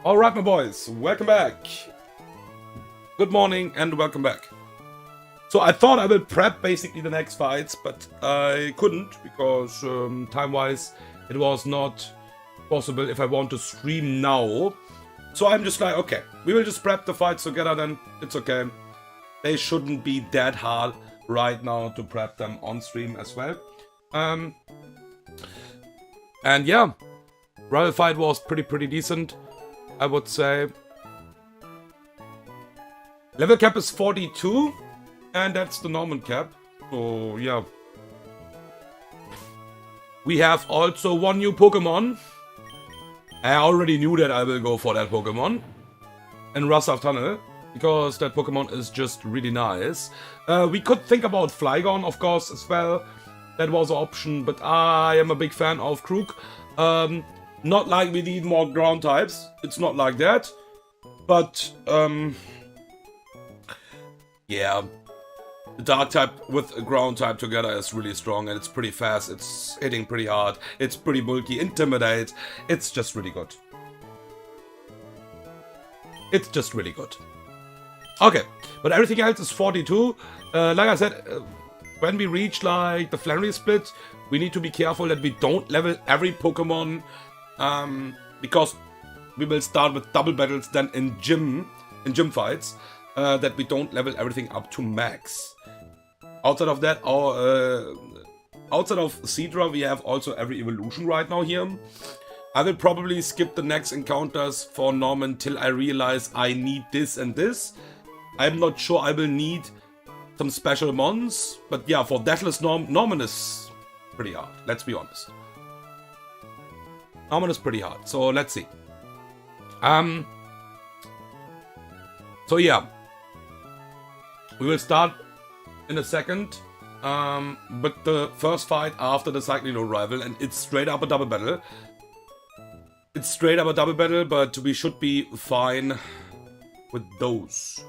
Alright, my boys, welcome back. Good morning and welcome back. So I thought I would prep basically the next fights, but I couldn't because time-wise it was not possible if I want to stream now. So I'm just like, okay, we will just prep the fights together then, it's okay. They shouldn't be that hard right now to prep them on stream as well. And yeah, rival fight was pretty decent, I would say. Level cap is 42, and that's the Norman cap. So yeah. We have also one new Pokemon. I already knew that I will go for that Pokemon in Rust Tunnel, because that Pokemon is just really nice. We could think about Flygon, of course, as well. That was an option, but I am a big fan of Crook. Not like we need more ground types. It's not like that. But, yeah. The Dark type with a ground type together is really strong, and it's pretty fast. It's hitting pretty hard. It's pretty bulky. Intimidate. It's just really good. It's just really good. Okay, but everything else is 42. Like I said, when we reach like the Flannery split, we need to be careful that we don't level every Pokemon, because we will start with double battles then in gym fights, that we don't level everything up to max. Outside of that, outside of Seadra, we have also every evolution right now here. I will probably skip the next encounters for Norman till I realize I need this and this. I'm not sure I will need some special mons, but yeah, for Deathless Norman is pretty hard, let's be honest. Norman is pretty hard, so let's see. So yeah, we will start in a second with the first fight after the Cyclone rival, and it's straight up a double battle. It's straight up a double battle, but we should be fine with those.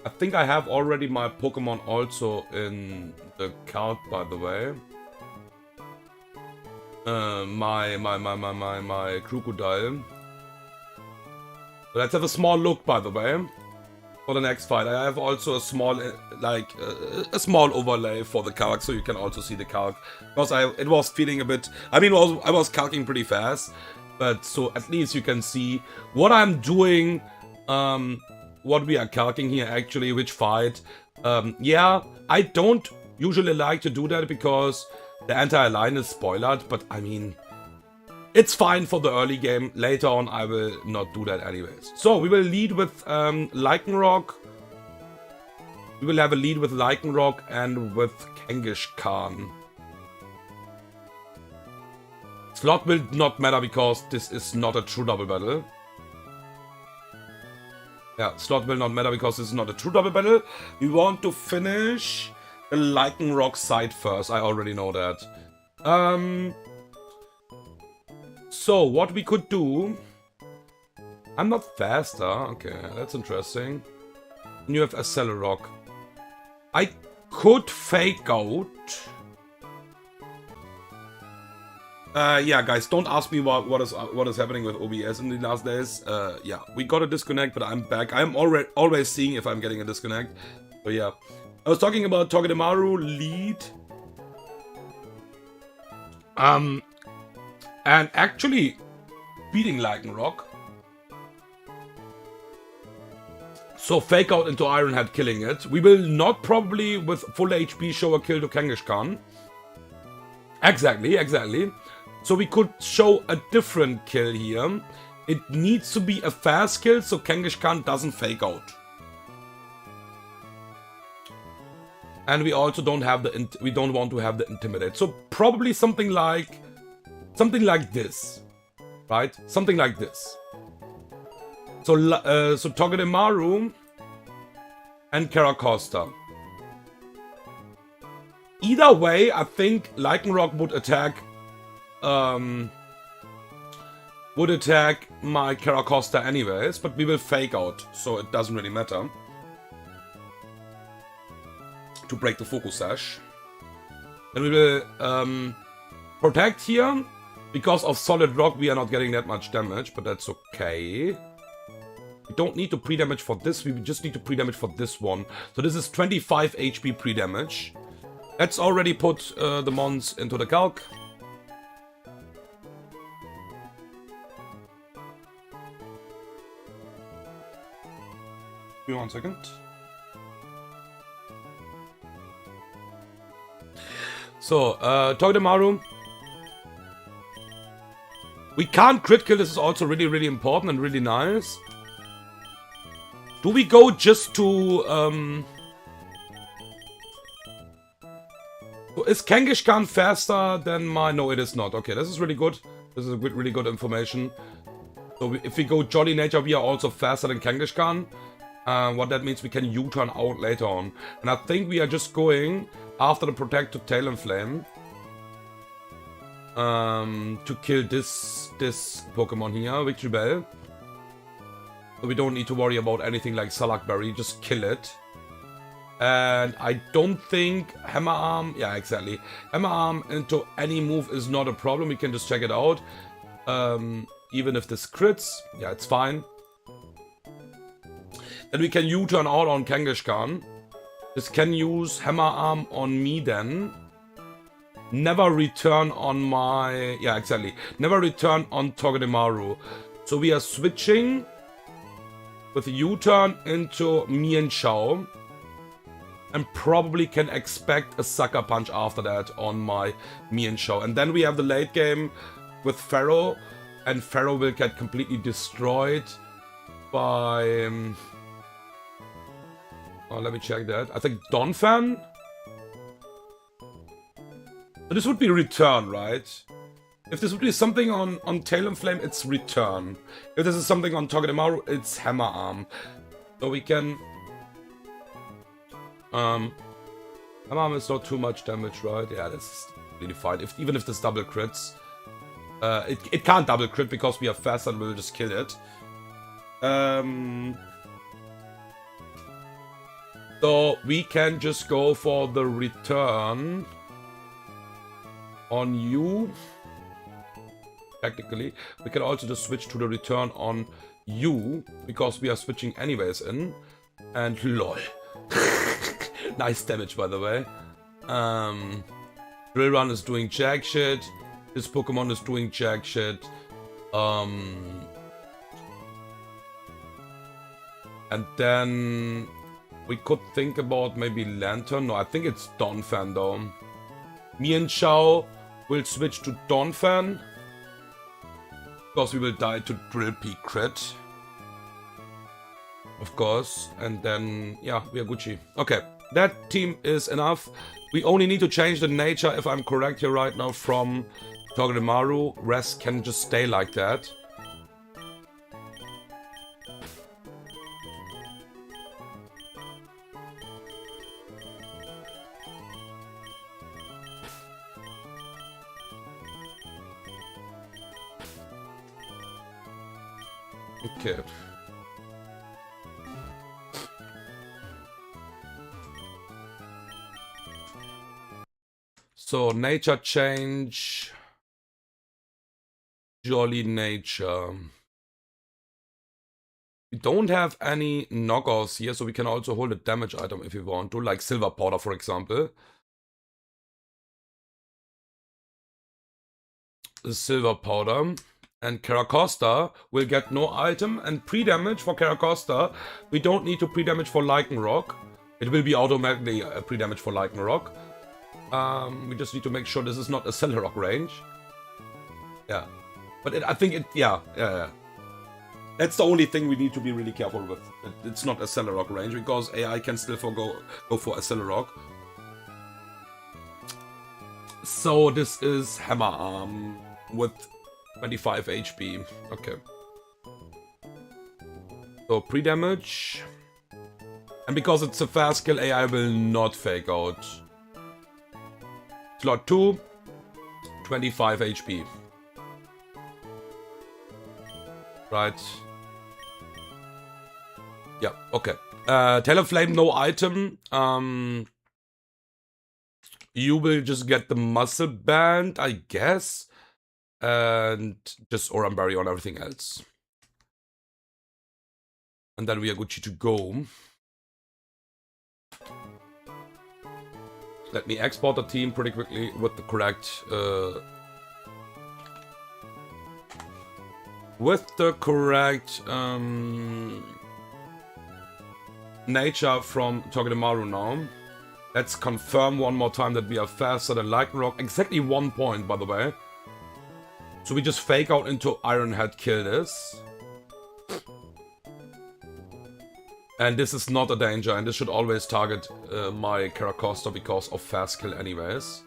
I think I have already my Pokemon also in the card, by the way. My Crocodile. Let's have a small look, by the way, for the next fight. I have also a small, a small overlay for the calc, so you can also see the calc. Because it was feeling a bit, I mean, I was calcing pretty fast, but so at least you can see what I'm doing, what we are calcing here actually, which fight. Yeah, I don't usually like to do that because the entire line is spoiled, but I mean, it's fine for the early game. Later on, I will not do that anyways. So, we will lead with Lycanroc. We will have a lead with Lycanroc and with Kangaskhan. Slot will not matter because this is not a true double battle. Yeah, slot will not matter because this is not a true double battle. We want to finish the Lycanroc side first. I already know that. So, what we could do... I'm not faster. Okay, that's interesting. And you have Accelerock. I could fake out. Yeah, guys, don't ask me what is happening with OBS in the last days. Yeah, we got a disconnect, but I'm back. I'm always seeing if I'm getting a disconnect. So yeah, I was talking about Togedemaru lead. And actually beating Lycanroc. So fake out into Iron Head, killing it. We will not probably with full HP show a kill to Kangaskhan. Exactly. So we could show a different kill here. It needs to be a fast kill so Kangaskhan doesn't fake out. And we also don't have we don't want to have the Intimidate. So probably something like this, right? Something like this. So Togedemaru and Caracosta. Either way, I think Lycanroc would attack my Caracosta anyways, but we will fake out, so it doesn't really matter. To break the focus sash. Then we will protect here. Because of solid rock, we are not getting that much damage, but that's okay. We don't need to pre-damage for this, we just need to pre-damage for this one. So this is 25 HP pre-damage. Let's already put the mons into the calc. Give me 1 second. So, Togedemaru. We can't crit kill, this is also really, really important and really nice. Do we go just to... Is Kangaskhan faster than my... No, it is not. Okay, this is really good. This is really good information. So if we go Jolly Nature, we are also faster than Kangaskhan. What that means, we can U-turn out later on. And I think we are just going after the Protect to Tail and Flame. To kill this Pokemon here, Victory Bell. So we don't need to worry about anything like Salakberry, just kill it. And I don't think Hammer Arm, yeah exactly, Hammer Arm into any move is not a problem, we can just check it out. Even if this crits, yeah it's fine. Then we can U-turn out on Kangaskhan. This can use Hammer Arm on me then. Never return on my... Yeah, exactly. Never return on Togedemaru. So we are switching with U-turn into Mienshao. And probably can expect a Sucker Punch after that on my Mienshao. And then we have the late game with Pharaoh. And Pharaoh will get completely destroyed by... oh, let me check that. I think Donphan? This would be return, right? If this would be something on Tail and Flame, it's return. If this is something on Togedemaru, it's Hammer Arm. So we can... Hammer Arm is not too much damage, right? Yeah, that's really fine. Even if this double crits. It can't double crit because we are faster and we'll just kill it. So we can just go for the return on you. Technically, we can also just switch to the return on you because we are switching anyways in. And lol. Nice damage, by the way. Drill Run is doing jack shit. This Pokemon is doing jack shit. And then we could think about maybe Lantern. No, I think it's Donphan though. Mienshao will switch to Donphan. Because we will die to Drill Peak crit. Of course. And then, yeah, we are Gucci. Okay, that team is enough. We only need to change the nature, if I'm correct here right now, from Togedemaru. Rest can just stay like that. Okay. So, nature change. Jolly nature. We don't have any knockoffs here, so we can also hold a damage item if we want to, like Silver Powder, for example. The Silver Powder. And Caracosta will get no item, and pre-damage for Caracosta, we don't need to pre-damage for Lycanroc. It will be automatically a pre-damage for Lycanroc. We just need to make sure this is not a Celerock range. Yeah. But I think it, yeah. That's the only thing we need to be really careful with. It's not a Celerock range, because AI can still go for a Celerock. So this is Hammer Arm with 25 HP. Okay. So pre-damage. And because it's a fast skill, AI will not fake out. Slot 2, 25 HP. Right. Yeah, okay. Talonflame, no item. You will just get the Muscle Band, I guess. And just Oranberry on everything else. And then we are Gucci to go. Let me export the team pretty quickly with the correct... nature from Togedemaru now. Let's confirm one more time that we are faster than Lycanroc. Exactly 1 point, by the way. So we just fake out into Ironhead, kill this. And this is not a danger, and this should always target my Caracosta because of fast kill anyways.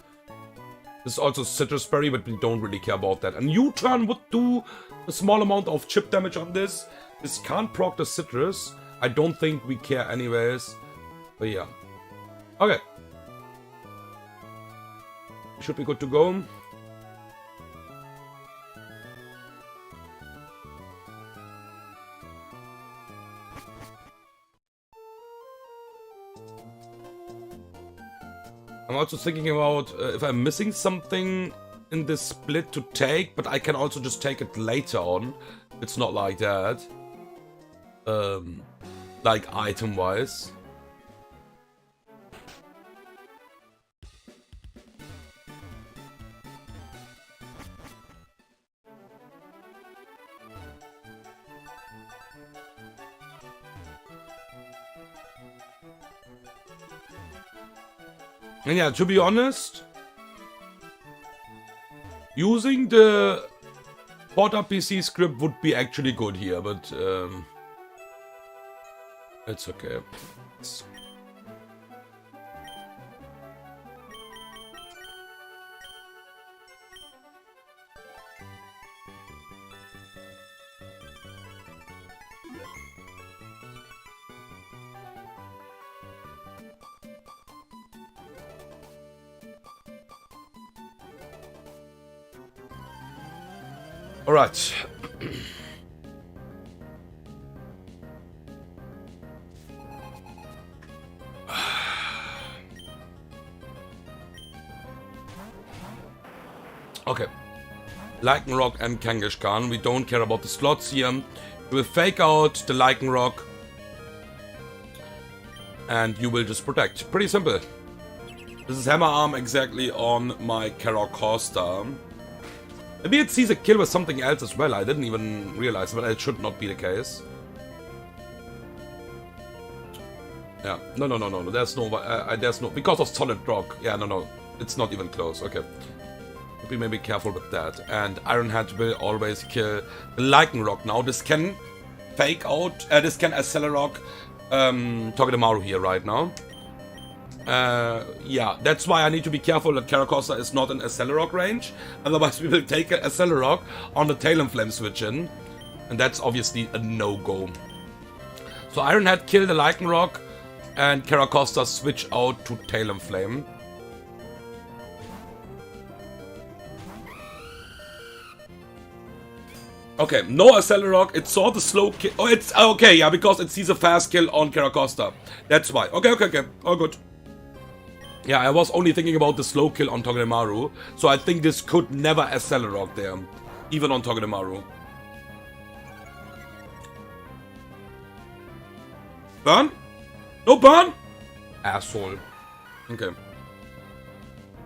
This is also Citrus Berry, but we don't really care about that. And U-turn would do a small amount of chip damage on this. This can't proc the Citrus. I don't think we care anyways. But yeah. Okay. Should be good to go. I'm also thinking about if I'm missing something in this split to take, but I can also just take it later on. It's not like that. Like item-wise. And yeah, to be honest, using the Porta PC script would be actually good here, but it's okay. All right. Okay. Lycanroc and Kangaskhan. We don't care about the slots here. We will fake out the Lycanroc. And you will just protect. Pretty simple. This is Hammer Arm exactly on my Caracosta. Maybe it sees a kill with something else as well. I didn't even realize, but it should not be the case. Yeah, no. There's no, because of solid rock. Yeah, no, it's not even close. Okay, be maybe careful with that. And Ironhead will always kill the Lycanroc. Now this can fake out. This can Accelerock Togedemaru here right now. Yeah, that's why I need to be careful that Caracosta is not in Accelerock range. Otherwise we will take an Accelerock on the Talonflame switch in. And that's obviously a no-go. So Ironhead kill the Lycanroc and Caracosta switch out to Talonflame. Okay, no Accelerock, it saw the slow kill. Oh, it's okay, yeah, because it sees a fast kill on Caracosta. That's why. Okay, all good. Yeah, I was only thinking about the slow kill on Togedemaru, so I think this could never Accelerock there, even on Togedemaru. Burn? No burn? Asshole. Okay.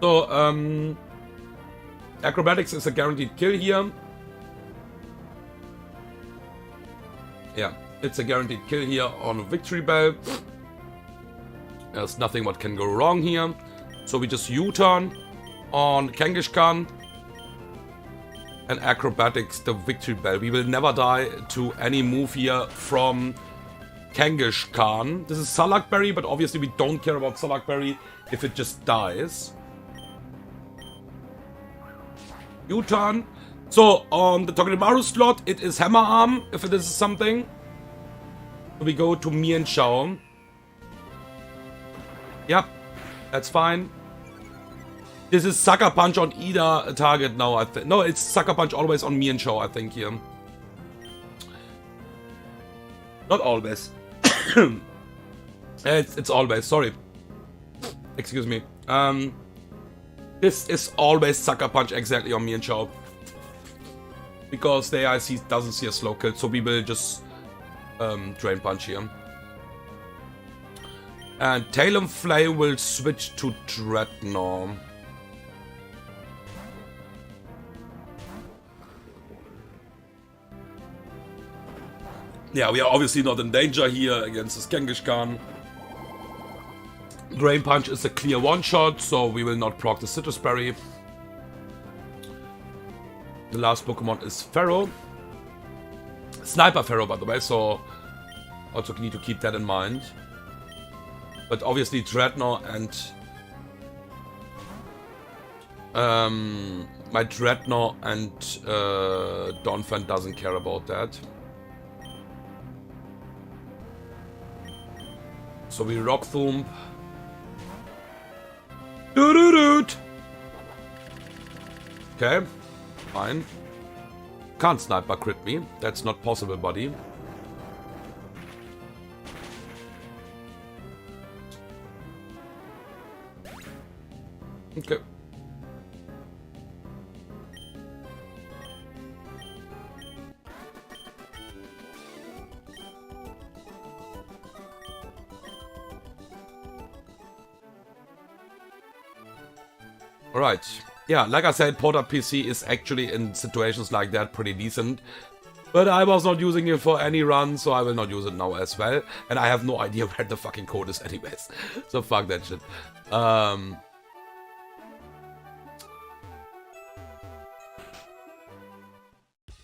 So, Acrobatics is a guaranteed kill here. Yeah, it's a guaranteed kill here on Victory Bell. There's nothing what can go wrong here. So we just U-turn on Kangaskhan and Acrobatics the Victory Bell. We will never die to any move here from Kangaskhan. This is Salakberry, but obviously we don't care about Salakberry if it just dies. U-turn. So on the Togedemaru slot, it is Hammer Arm, if it is something. So we go to Mian Shao. Yep, that's fine. This is Sucker Punch on either target now, I think. No, it's Sucker Punch always on Mian Shao, I think, here. Not always. it's always, sorry. Excuse me. This is always Sucker Punch exactly on Mian Shao. because the AI doesn't see a slow kill, so we will just Drain Punch here. And Talon Flame will switch to Dreadnought. Yeah, we are obviously not in danger here against this Genghis Khan. Drain Punch is a clear one-shot, so we will not proc the Citrus Berry. The last Pokemon is Pharaoh. Sniper Pharaoh, by the way, so also need to keep that in mind. But obviously Dreadnought and my Dreadnought and Donphan doesn't care about that. So we Rock Thump. Doo-doo-doot! Okay, fine. Can't Sniper crit me. That's not possible, buddy. Okay. Alright. Yeah, like I said, Porter PC is actually in situations like that pretty decent. But I was not using it for any run, so I will not use it now as well. And I have no idea where the fucking code is anyways. So fuck that shit.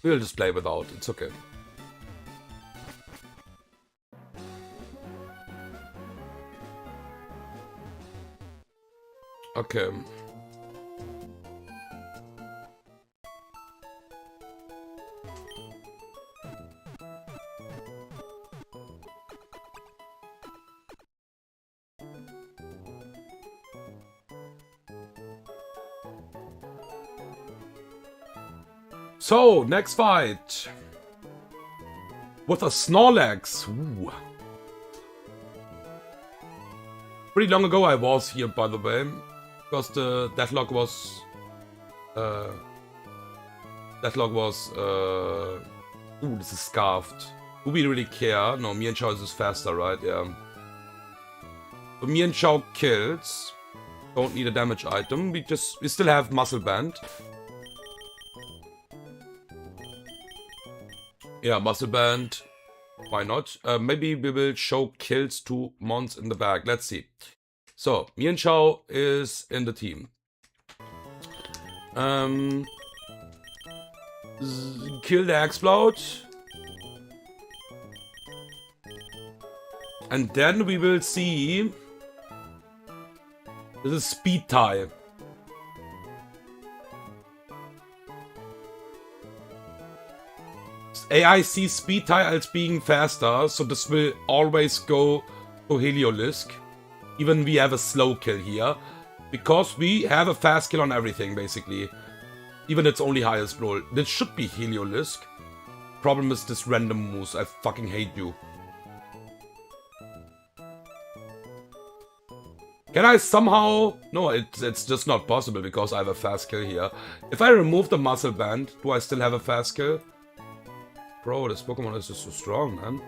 We'll just play without, it's okay. Okay. So, next fight. With a Snorlax. Ooh. Pretty long ago I was here, by the way. Because the Deathlocke was... Ooh, this is Scarfed. Do we really care? No, Mian Chao is faster, right? Yeah. So Mian Chao kills. Don't need a damage item. We still have Muscle Band. Yeah, Muscle Band. Why not? Maybe we will show kills to Mons in the back. Let's see. So, Mian Chao is in the team. Kill the Explode. And then we will see... This is Speed Tie. AI sees Speed Tie as being faster, so this will always go to Heliolisk. Even we have a slow kill here. Because we have a fast kill on everything, basically. Even its only highest roll. This should be Heliolisk. Problem is this random moves. I fucking hate you. Can I somehow... No, it's just not possible because I have a fast kill here. If I remove the Muscle Band, do I still have a fast kill? Bro, this Pokemon is just so strong, man.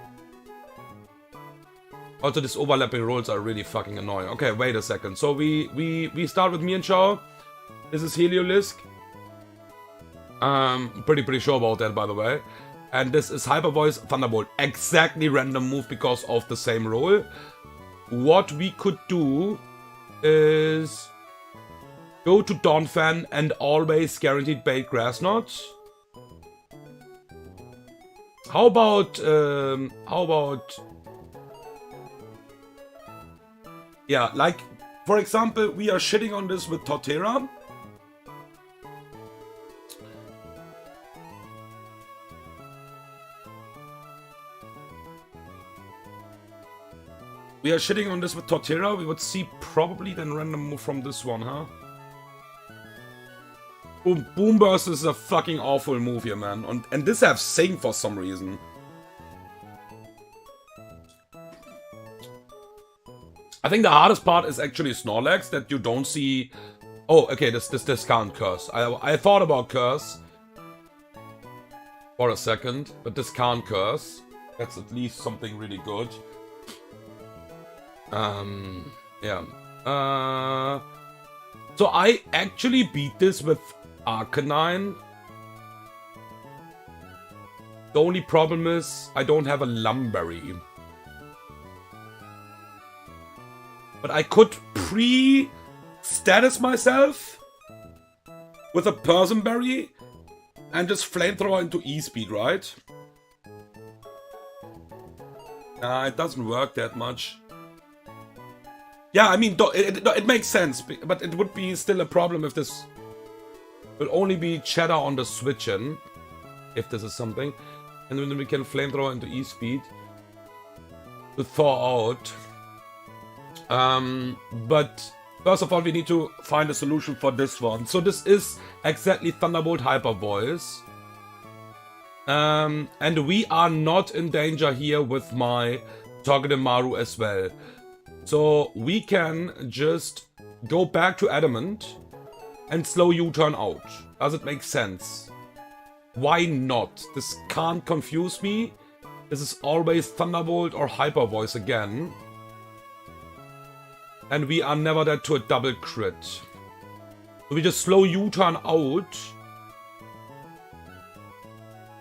Also, these overlapping rolls are really fucking annoying. Okay, wait a second. So we start with Mian Chao. This is Heliolisk. Pretty sure about that, by the way. And this is Hyper Voice Thunderbolt. Exactly random move because of the same roll. What we could do is go to Donphan and always guaranteed bait Grass Knot. How about yeah, like for example, we are shitting on this with Torterra. We are shitting on this with Torterra. We would see probably then random move from this one, huh? Boom Burst is a fucking awful move here, man. And this have Sing for some reason. I think the hardest part is actually Snorlax, that you don't see... Oh, okay, this can't Curse. I thought about Curse. for a second, but this can't curse. That's at least something really good. Yeah. So I actually beat this with Arcanine. The only problem is I don't have a Lumberry. But I could pre-status myself with a Personberry and just Flamethrower into E-Speed, right? It doesn't work that much. Yeah, I mean, it makes sense, but it would be still a problem if this will only be Cheddar on the switch-in, if this is something. And then we can Flamethrower into E-Speed to thaw out. But first of all, we need to find a solution for this one. So this is exactly Thunderbolt Hyper Voice. And we are not in danger here with my Togedemaru as well. So we can just go back to Adamant and slow U-turn out. Does it make sense? Why not? This can't confuse me. This is always Thunderbolt or Hyper Voice again. And we are never dead to a double crit. So we just slow U-turn out.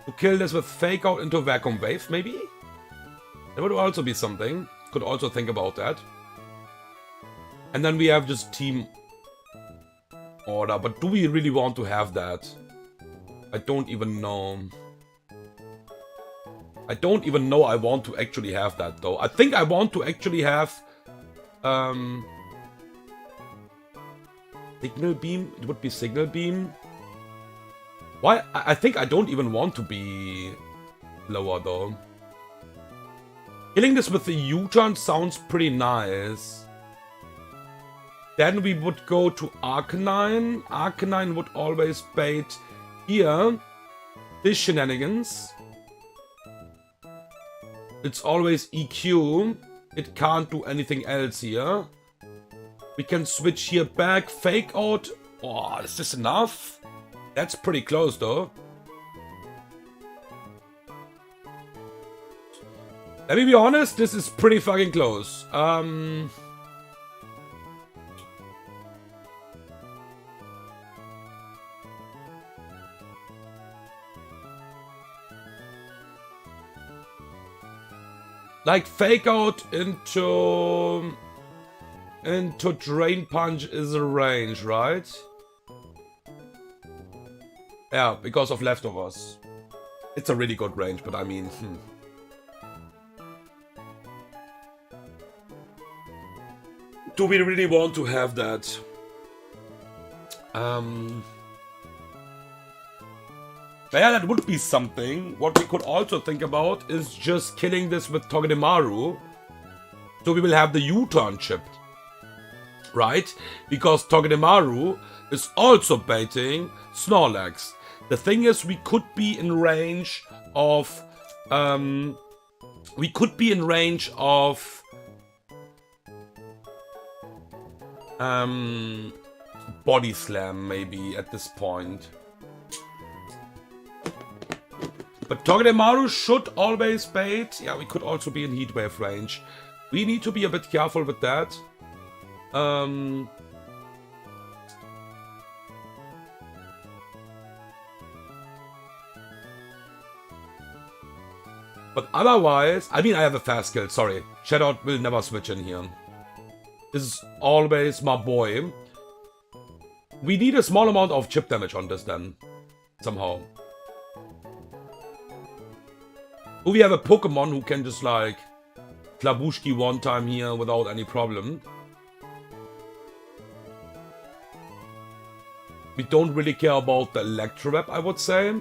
To kill this with Fake Out into Vacuum Wave, maybe? That would also be something. Could also think about that. And then we have just Team Order. But do we really want to have that? I don't even know. I don't even know I want to actually have that, though. I think I want to actually have... Signal Beam? It would be Signal Beam. Why? I think I don't even want to be lower, though. Killing this with the U-turn sounds pretty nice. Then we would go to Arcanine. Arcanine would always bait here. This shenanigans. It's always EQ. It can't do anything else here. We can switch here back. Fake Out. Oh, is this enough? That's pretty close, though. Let me be honest, this is pretty fucking close. Like, Fake Out into Drain Punch is a range, right? Yeah, because of leftovers. It's a really good range, but I mean... Do we really want to have that? Yeah, that would be something. What we could also think about is just killing this with Togedemaru. So we will have the U-turn chip. Right? Because Togedemaru is also baiting Snorlax. The thing is, we could be in range of... Body Slam, maybe, at this point. But Togedemaru should always bait. Yeah, we could also be in Heat Wave range. We need to be a bit careful with that. But otherwise... I mean, I have a fast kill, sorry. Shadow will never switch in here. This is always my boy. We need a small amount of chip damage on this then. Somehow. Do we have a Pokemon who can just like... Klabushki one time here without any problem? We don't really care about the Electroweb, I would say.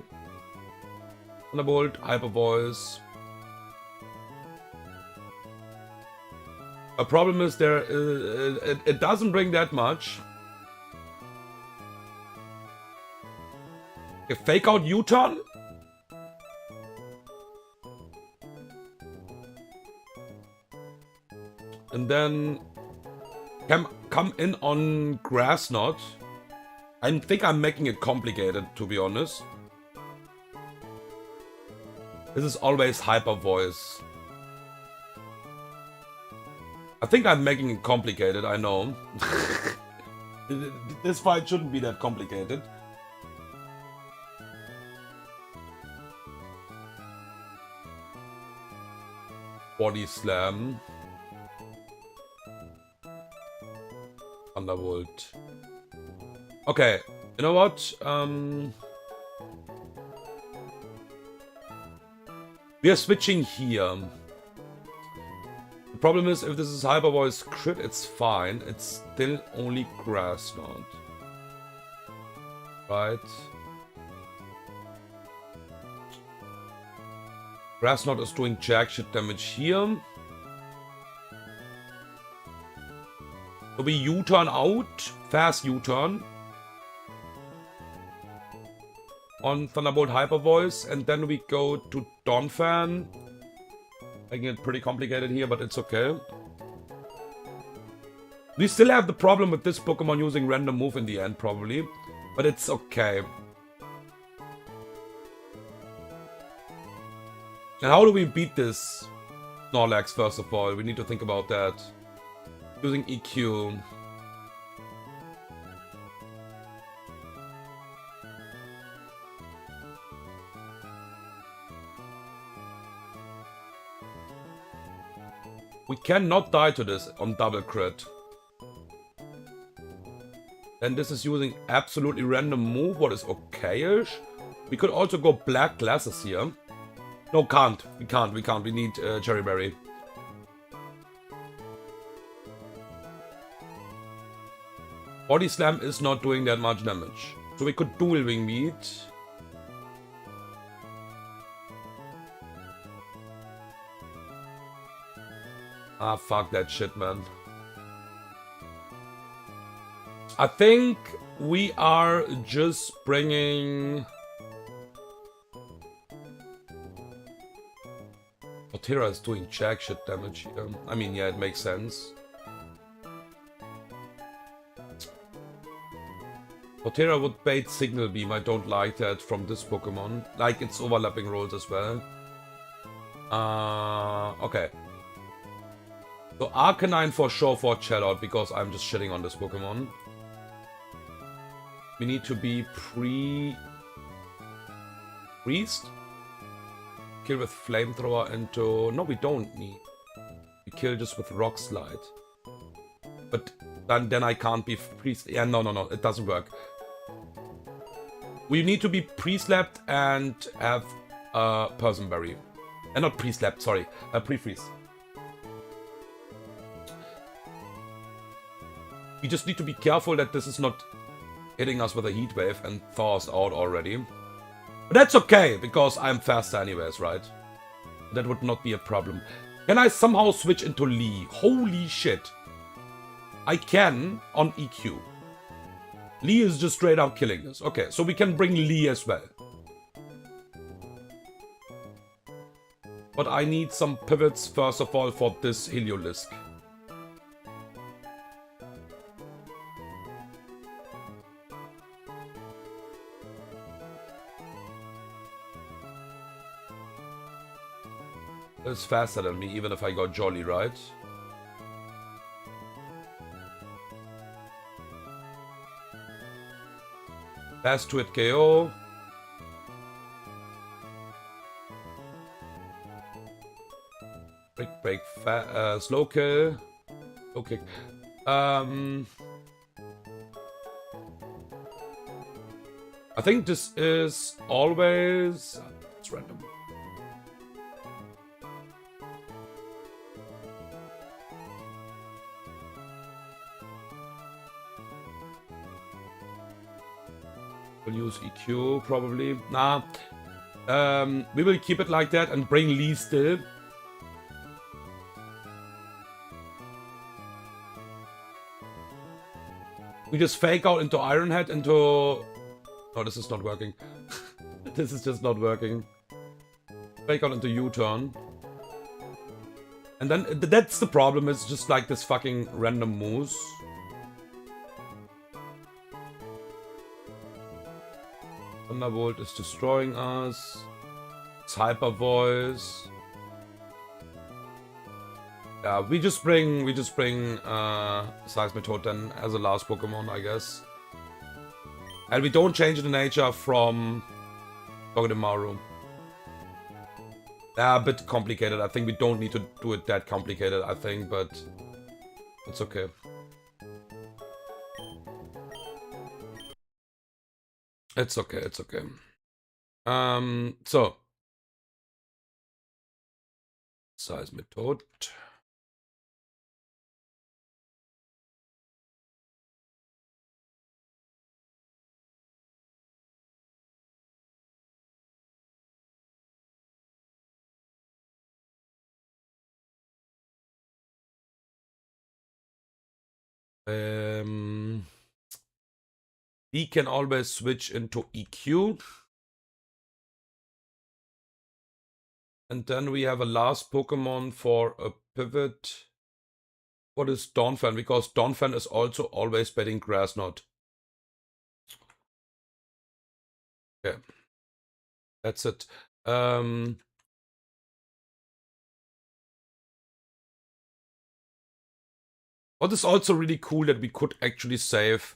Thunderbolt, Hyper Voice. A problem is it doesn't bring that much. A Fake Out U-turn? And then come in on Grass Knot. I think I'm making it complicated, to be honest. This is always hyper voice. I think I'm making it complicated, I know. This fight shouldn't be that complicated. Body slam. Thunderbolt. Okay, you know what? We are switching here. The problem is, if this is Hyper Voice crit, it's fine. It's still only Grass Knot. Right? Grass Knot is doing jack shit damage here. So we U-turn out. Fast U-turn. On Thunderbolt Hyper Voice, and then we go to Donphan. Making it pretty complicated here, but it's okay. We still have the problem with this Pokemon using random move in the end, probably. But it's okay. And how do we beat this Snorlax, first of all? We need to think about that. Using EQ. We cannot die to this on double crit. Then this is using absolutely random move, what is okay-ish. We could also go black glasses here. No, can't. We can't. We need Cherry Berry. Body Slam is not doing that much damage. So we could dual Wing Beat. Ah, fuck that shit, man. I think we are just bringing... Otera is doing jack shit damage here. I mean, yeah, it makes sense. Otera would bait Signal Beam. I don't like that from this Pokemon. Like its overlapping rolls as well. Okay. So Arcanine for sure for Challot, because I'm just shitting on this Pokemon. We need to be Priest? Kill with Flamethrower into... No, we don't need. We kill just with Rock Slide. But then I can't be Priest... Yeah, no, it doesn't work. We need to be Pre-Slapped and have Person Berry. Not Pre-Slapped, sorry. Pre-Freeze. We just need to be careful that this is not hitting us with a Heat Wave and thaw us out already. But that's okay, because I'm faster anyways, right? That would not be a problem. Can I somehow switch into Lee? Holy shit. I can on EQ. Lee is just straight up killing this. Okay, so we can bring Lee as well. But I need some pivots first of all for this Heliolisk. It's faster than me, even if I got Jolly, right? Fast to it KO. Break, slow kill. Slow kick. I think this is always... It's random. We'll use EQ probably. Nah. We will keep it like that and bring Lee still. We just fake out into Iron Head into... Oh, this is not working. This is just not working. Fake out into U-turn. And then that's the problem, it's just like this fucking random moves. Thunderbolt is destroying us. Hyper Voice. Yeah, we just bring Seismitoad then as a last Pokemon, I guess. And we don't change the nature from Togedemaru. Yeah, a bit complicated. I think we don't need to do it that complicated, I think, but it's okay. It's okay, it's okay. So. Seismitoad. He can always switch into EQ. And then we have a last Pokemon for a pivot. What is Donphan? Because Donphan is also always betting Grass Knot. Okay. That's it. What is also really cool that we could actually save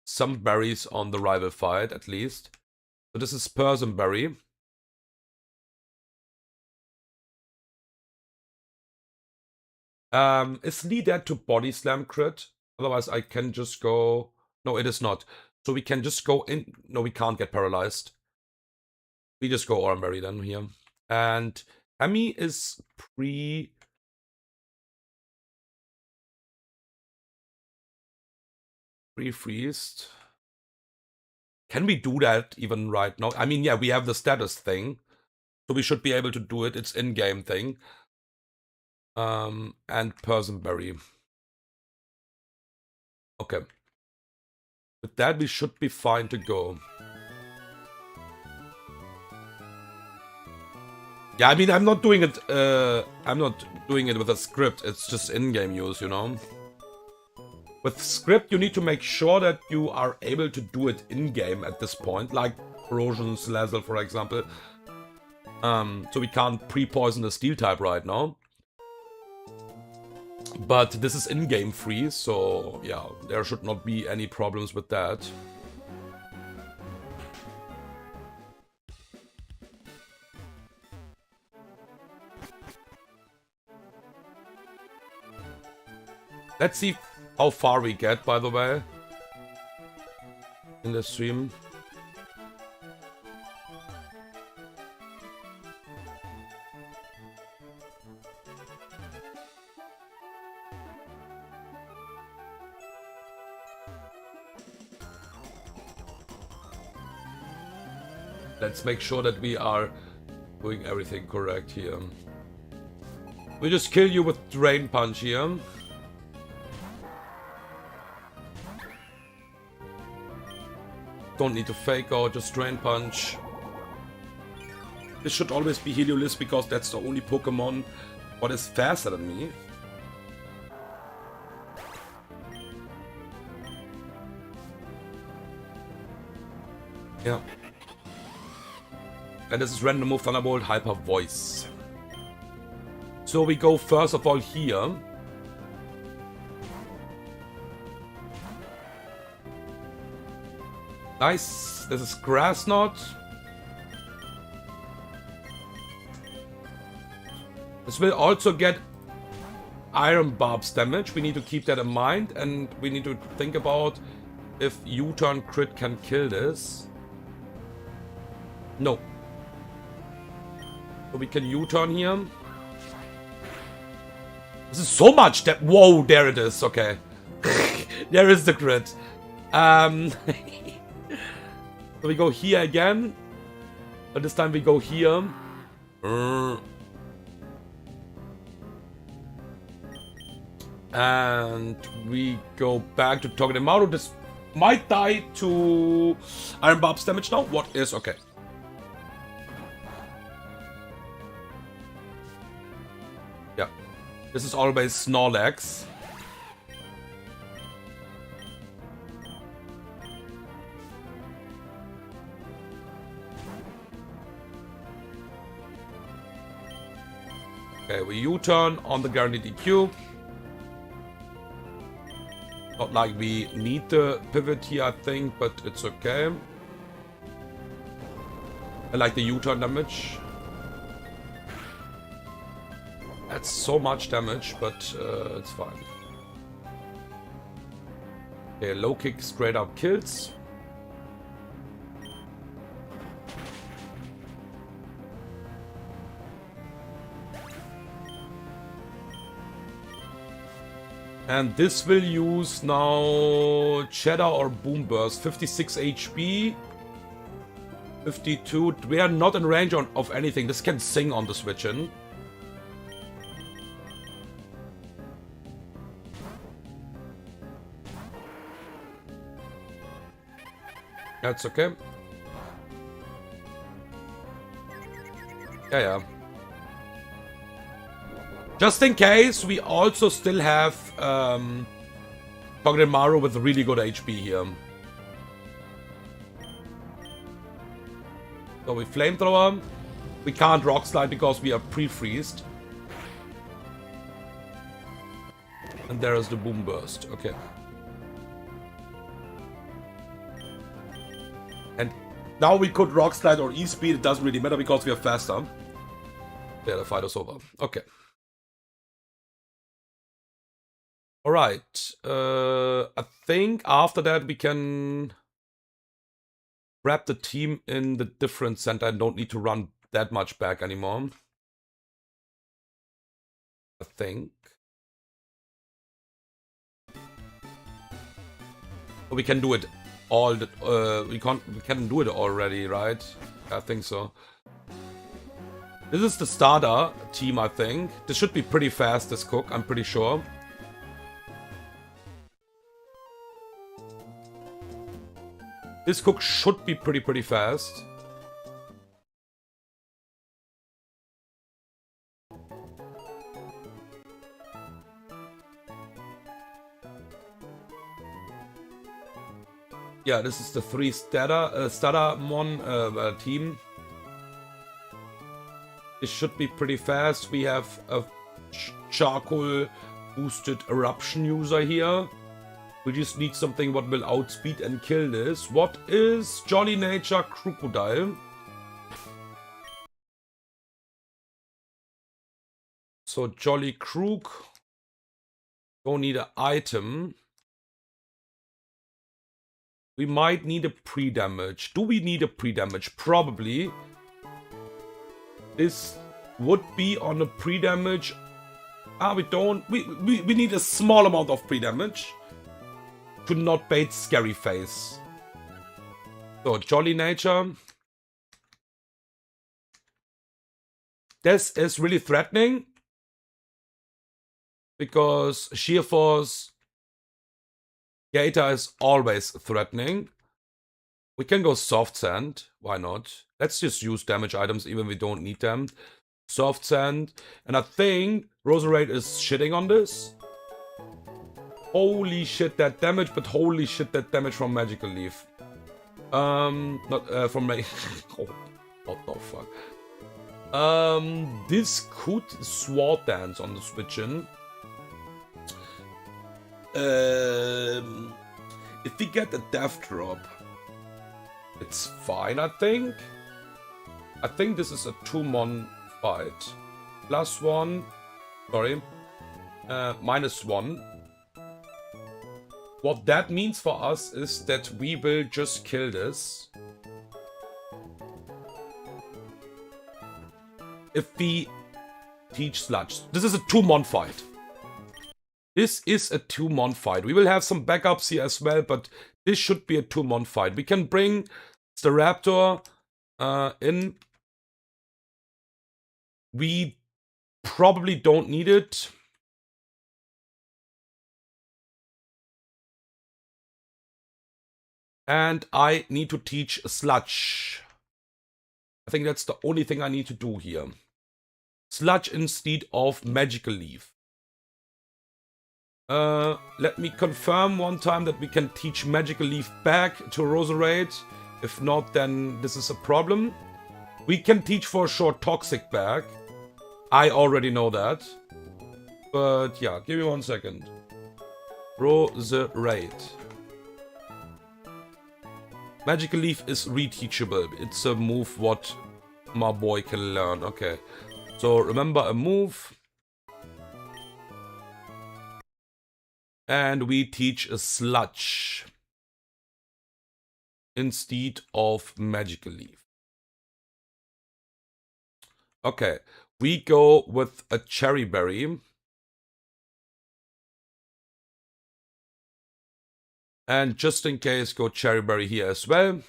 some berries on the rival fight, at least. So this is Persimberry. Is Lee dead to Body Slam crit? Otherwise I can just go... No, it is not. So we can just go in... No, we can't get paralyzed. We just go Oranberry then here. And Emmy is pre-freezed. Can we do that even right now? I mean, yeah, we have the status thing. So we should be able to do it. It's in-game thing. And Persimberry. Okay. With that, we should be fine to go. Yeah, I mean, I'm not doing it. I'm not doing it with a script. It's just in-game use, you know. With script, you need to make sure that you are able to do it in-game at this point, like Corrosion, Slazzle, for example. So we can't pre-poison the Steel type right now. But this is in-game free, so yeah, there should not be any problems with that. Let's see how far we get, by the way, in the stream. Let's make sure that we are doing everything correct here. We just kill you with Drain Punch here. Don't need to fake out, just Drain Punch. This should always be Heliolisk because that's the only Pokemon what is faster than me. Yeah. And this is Random Move, Thunderbolt, Hyper Voice. So we go first of all here. Nice. This is Grass Knot. This will also get Iron Barbs damage. We need to keep that in mind. And we need to think about if U-turn crit can kill this. No. So we can U-turn here. This is so much that... Whoa, there it is. Okay. There is the crit. So we go here again. But this time we go here. And we go back to Togedemaru. This might die to Iron Barbs damage now. What is... Okay. Yeah. This is always Snorlax. Okay, we U-turn on the guaranteed EQ. Not like we need the pivot here, I think, but it's okay. I like the U-turn damage. That's so much damage, but it's fine. Okay, low kick straight up kills. And this will use now Cheddar or Boom Burst. 56 HP. 52. We are not in range of anything. This can sing on the switch in. That's okay. Yeah. Just in case, we also still have Kog'Maru with really good HP here. So we Flamethrower. We can't Rock Slide because we are pre-freezed. And there is the Boom Burst. Okay. And now we could Rock Slide or E-Speed. It doesn't really matter because we are faster. Yeah, the fight is over. Okay. Alright. I think after that we can wrap the team in the different center and don't need to run that much back anymore. I think. We can do it all. We can do it already, right? I think so. This is the starter team, I think. This should be pretty fast, this cook, I'm pretty sure. This cook should be pretty fast. Yeah, this is the 3 Stadamon team. This should be pretty fast. We have a charcoal boosted eruption user here. We just need something what will outspeed and kill this. What is Jolly Nature Crocodile? So Jolly Crook. Don't need an item. We might need a pre-damage. Do we need a pre-damage? Probably. This would be on a pre-damage. We don't. We need a small amount of pre-damage. To not bait Scary Face. So, Jolly Nature. This is really threatening. Because Sheer Force Gator is always threatening. We can go Soft Sand. Why not? Let's just use damage items even if we don't need them. Soft Sand. And I think Roserade is shitting on this. Holy shit, that damage, but holy shit, that damage from Magical Leaf. Not from me. Oh, what the fuck? This could Sword Dance on the switch in. If we get a Death Drop, it's fine, I think. I think this is a 2-mon fight. +1. Sorry. -1. What that means for us is that we will just kill this. If we teach Sludge. This is a 2-mon fight. This is a 2-mon fight. We will have some backups here as well, but this should be a 2-mon fight. We can bring the Raptor in. We probably don't need it. And I need to teach Sludge. I think that's the only thing I need to do here. Sludge instead of Magical Leaf. Let me confirm one time that we can teach Magical Leaf back to Roserade. If not, then this is a problem. We can teach for sure Toxic back. I already know that. But yeah, give me 1 second. Ruleset. Magical Leaf is reteachable. It's a move what my boy can learn. Okay. So remember a move. And we teach a Sludge instead of Magical Leaf. Okay. We go with a Cherry Berry. And just in case, go Cherry Berry here as well.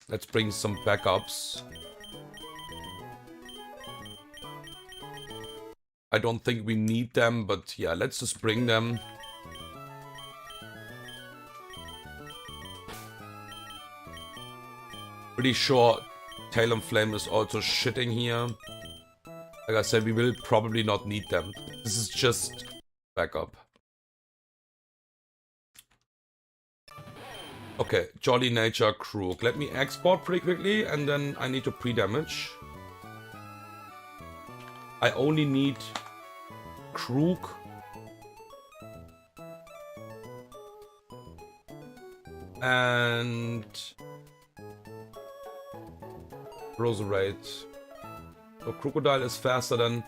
Let's bring some backups. I don't think we need them, but yeah, let's just bring them. Pretty sure Talon Flame is also shitting here. Like I said, we will probably not need them. This is just backup. Okay, Jolly Nature Crook. Let me export pretty quickly and then I need to pre-damage. I only need Crook. And Roserate. So Crocodile is faster than...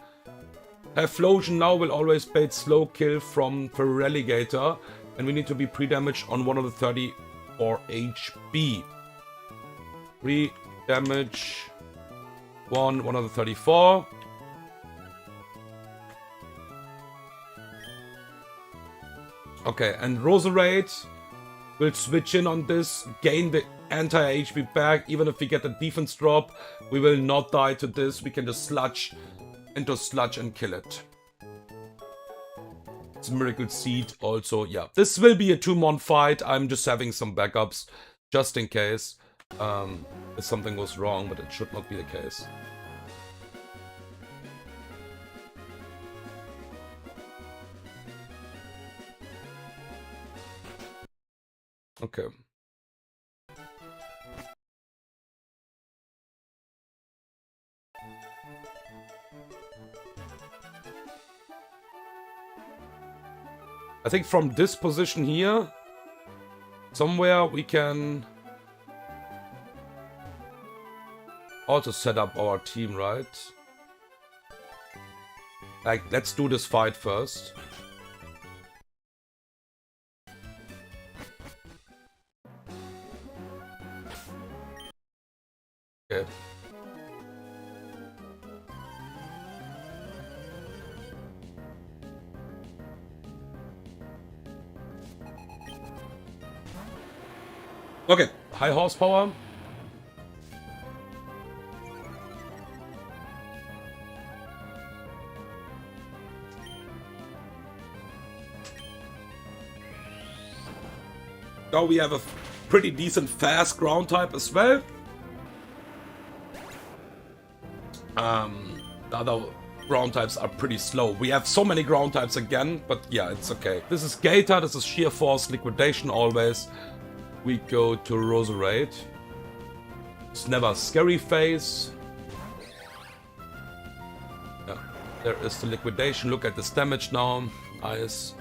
Flosion now will always bait slow kill from Feraligator. And we need to be pre-damaged on one of the 34 HP. Pre-damage one of the 34. Okay, and Roserate will switch in on this, gain the entire HP back. Even if we get the defense drop, we will not die to this. We can just sludge into Sludge and kill it. It's Miracle Seed also, yeah. This will be a 2-mon fight. I'm just having some backups just in case if something goes wrong, but it should not be the case. Okay. I think from this position here, somewhere we can also set up our team, right? Like, let's do this fight first. Okay. Okay, high horsepower. Now we have a pretty decent fast ground type as well. The other ground types are pretty slow. We have so many ground types again, but yeah, it's okay. This is Gator, this is Sheer Force, Liquidation always. We go to Roserate. It's never a scary face. Yeah, there is the Liquidation. Look at this damage now. Nice.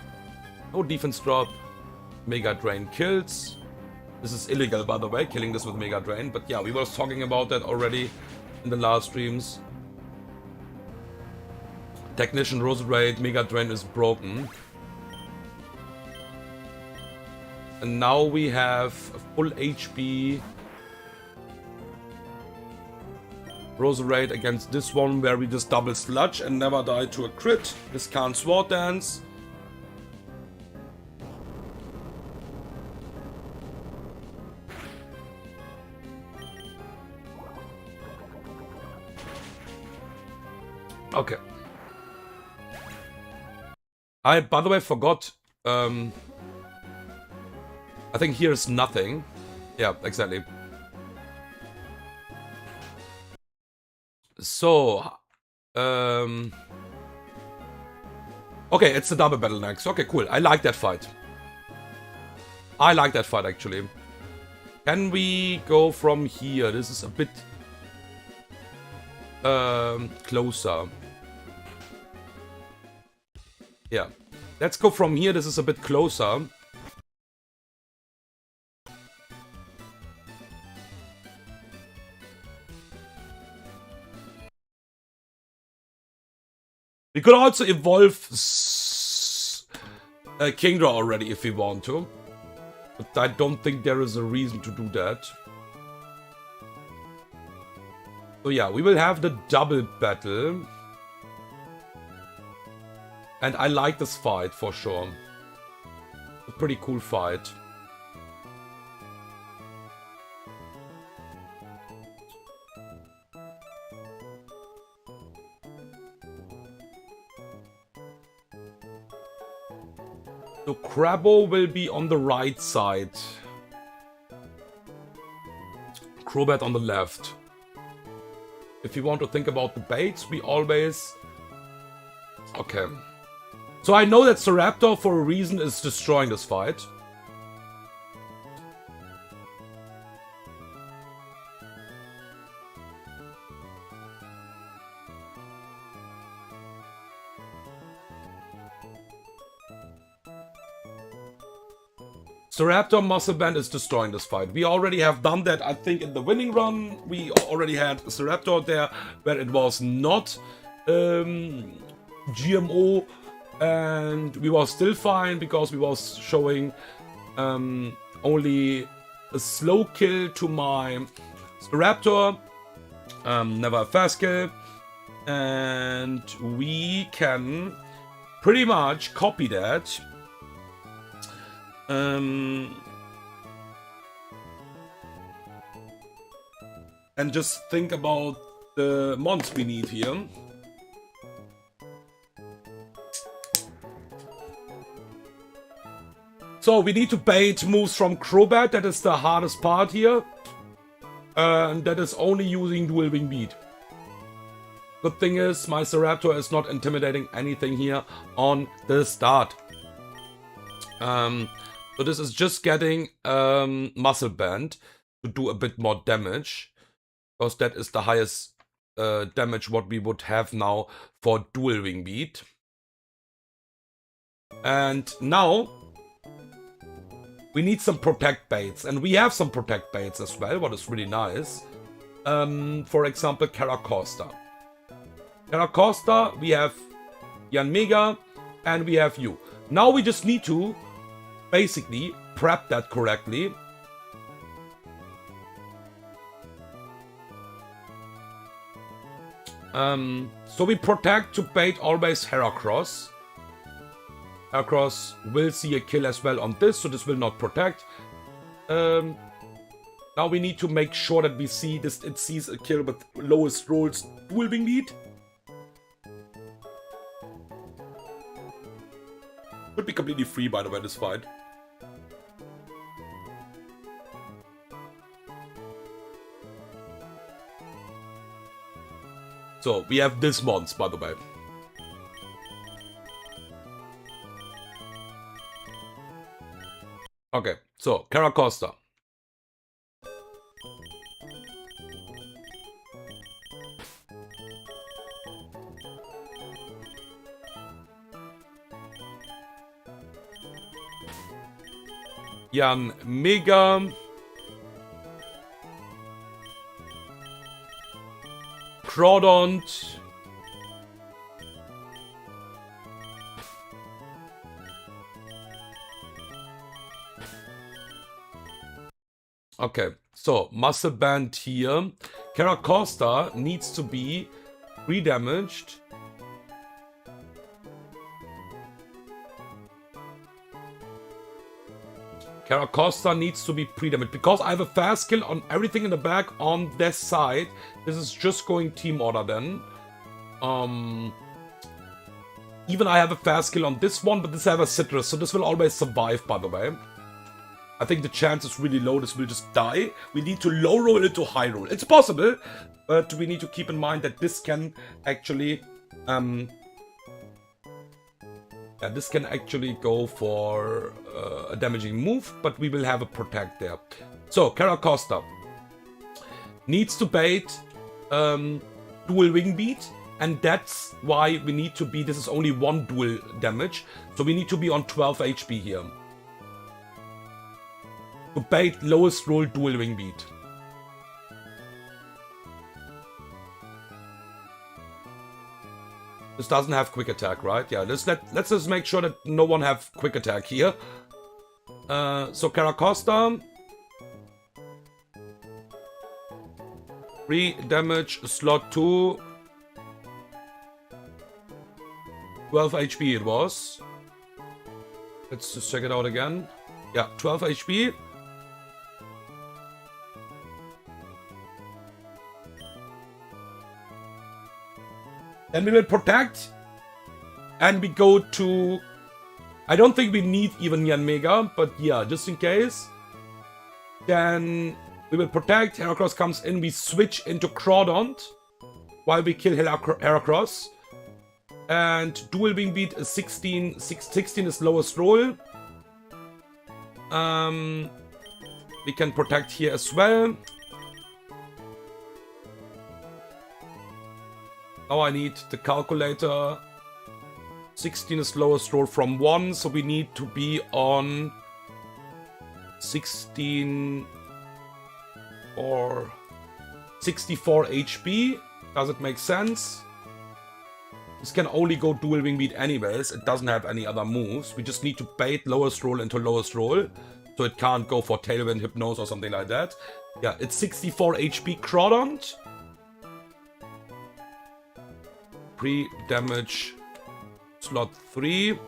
No defense drop. Mega Drain kills. This is illegal, by the way, killing this with Mega Drain. But yeah, we were talking about that already in the last streams. Technician Roserate, Mega Drain is broken. And now we have a full HP Roserate against this one where we just double Sludge and never die to a crit. This can't Sword Dance. Okay. I, by the way, forgot. I think here's nothing. Yeah, exactly. So, okay, it's a double battle next. Okay, cool. I like that fight. I like that fight, actually. Can we go from here? This is a bit closer. Yeah. Let's go from here. This is a bit closer. We could also evolve Kingdra already if we want to. But I don't think there is a reason to do that. So yeah, we will have the double battle. And I like this fight for sure. A pretty cool fight. So Crabbo will be on the right side. Crobat on the left. If you want to think about the baits, we always... Okay. So I know that Staraptor, for a reason, is destroying this fight. Staraptor Muscle Band is destroying this fight. We already have done that, I think, in the winning run. We already had Staraptor there, where it was not GMO, and we were still fine because we was showing only a slow kill to my Staraptor, never a fast kill, and we can pretty much copy that. And just think about the mons we need here. So we need to bait moves from Crobat. That is the hardest part here. And that is only using Dual Wing Beat. Good thing is my Staraptor is not intimidating anything here on the start. So this is just getting Muscle Band to do a bit more damage. Because that is the highest damage what we would have now for Dual Wing Beat. And now we need some Protect baits. And we have some Protect baits as well, what is really nice. For example, Caracosta. Caracosta, we have Yanmega, and we have you. Now we just need to basically prep that correctly. So we protect to bait always Heracross. Heracross will see a kill as well on this, so this will not protect. Now we need to make sure that we see this. It sees a kill with lowest rolls Dual Wing Beat. Could be completely free, by the way, this fight. So, we have this mons, by the way. Okay, so, Caracosta. Yanmega. Crawdont. Okay, so Muscle Band here. Caracosta needs to be re-damaged. Caracosta needs to be pre-damaged. Because I have a fast kill on everything in the back on this side. This is just going team order then. Even I have a fast kill on this one, but this I have a citrus, so this will always survive, by the way. I think the chance is really low this will just die. We need to low roll it to high roll. It's possible, but we need to keep in mind that this can actually... this can actually go for a damaging move, but we will have a protect there. So, Caracosta needs to bait dual wing beat, and that's why we need to be, this is only one dual damage, so we need to be on 12 HP here. To bait lowest roll dual wing beat. This doesn't have quick attack, right? Yeah, let's just make sure that no one have quick attack here. So Caracosta. 3 damage, slot 2. 12 HP it was. Let's just check it out again. Yeah, 12 HP. Then we will protect. And we go to... I don't think we need even Yanmega, but yeah, just in case. Then we will protect. Heracross comes in. We switch into Crawdont while we kill Heracross. And dual wing beat is 16. 16 is lowest roll. We can protect here as well. Now I need the calculator. 16 is lowest roll from 1, so we need to be on 16 or 64 HP. Does it make sense? This can only go dual wing beat anyways. It doesn't have any other moves. We just need to bait lowest roll into lowest roll. So it can't go for Tailwind, Hypnose or something like that. Yeah, it's 64 HP Crawdont. Pre-damage slot 3.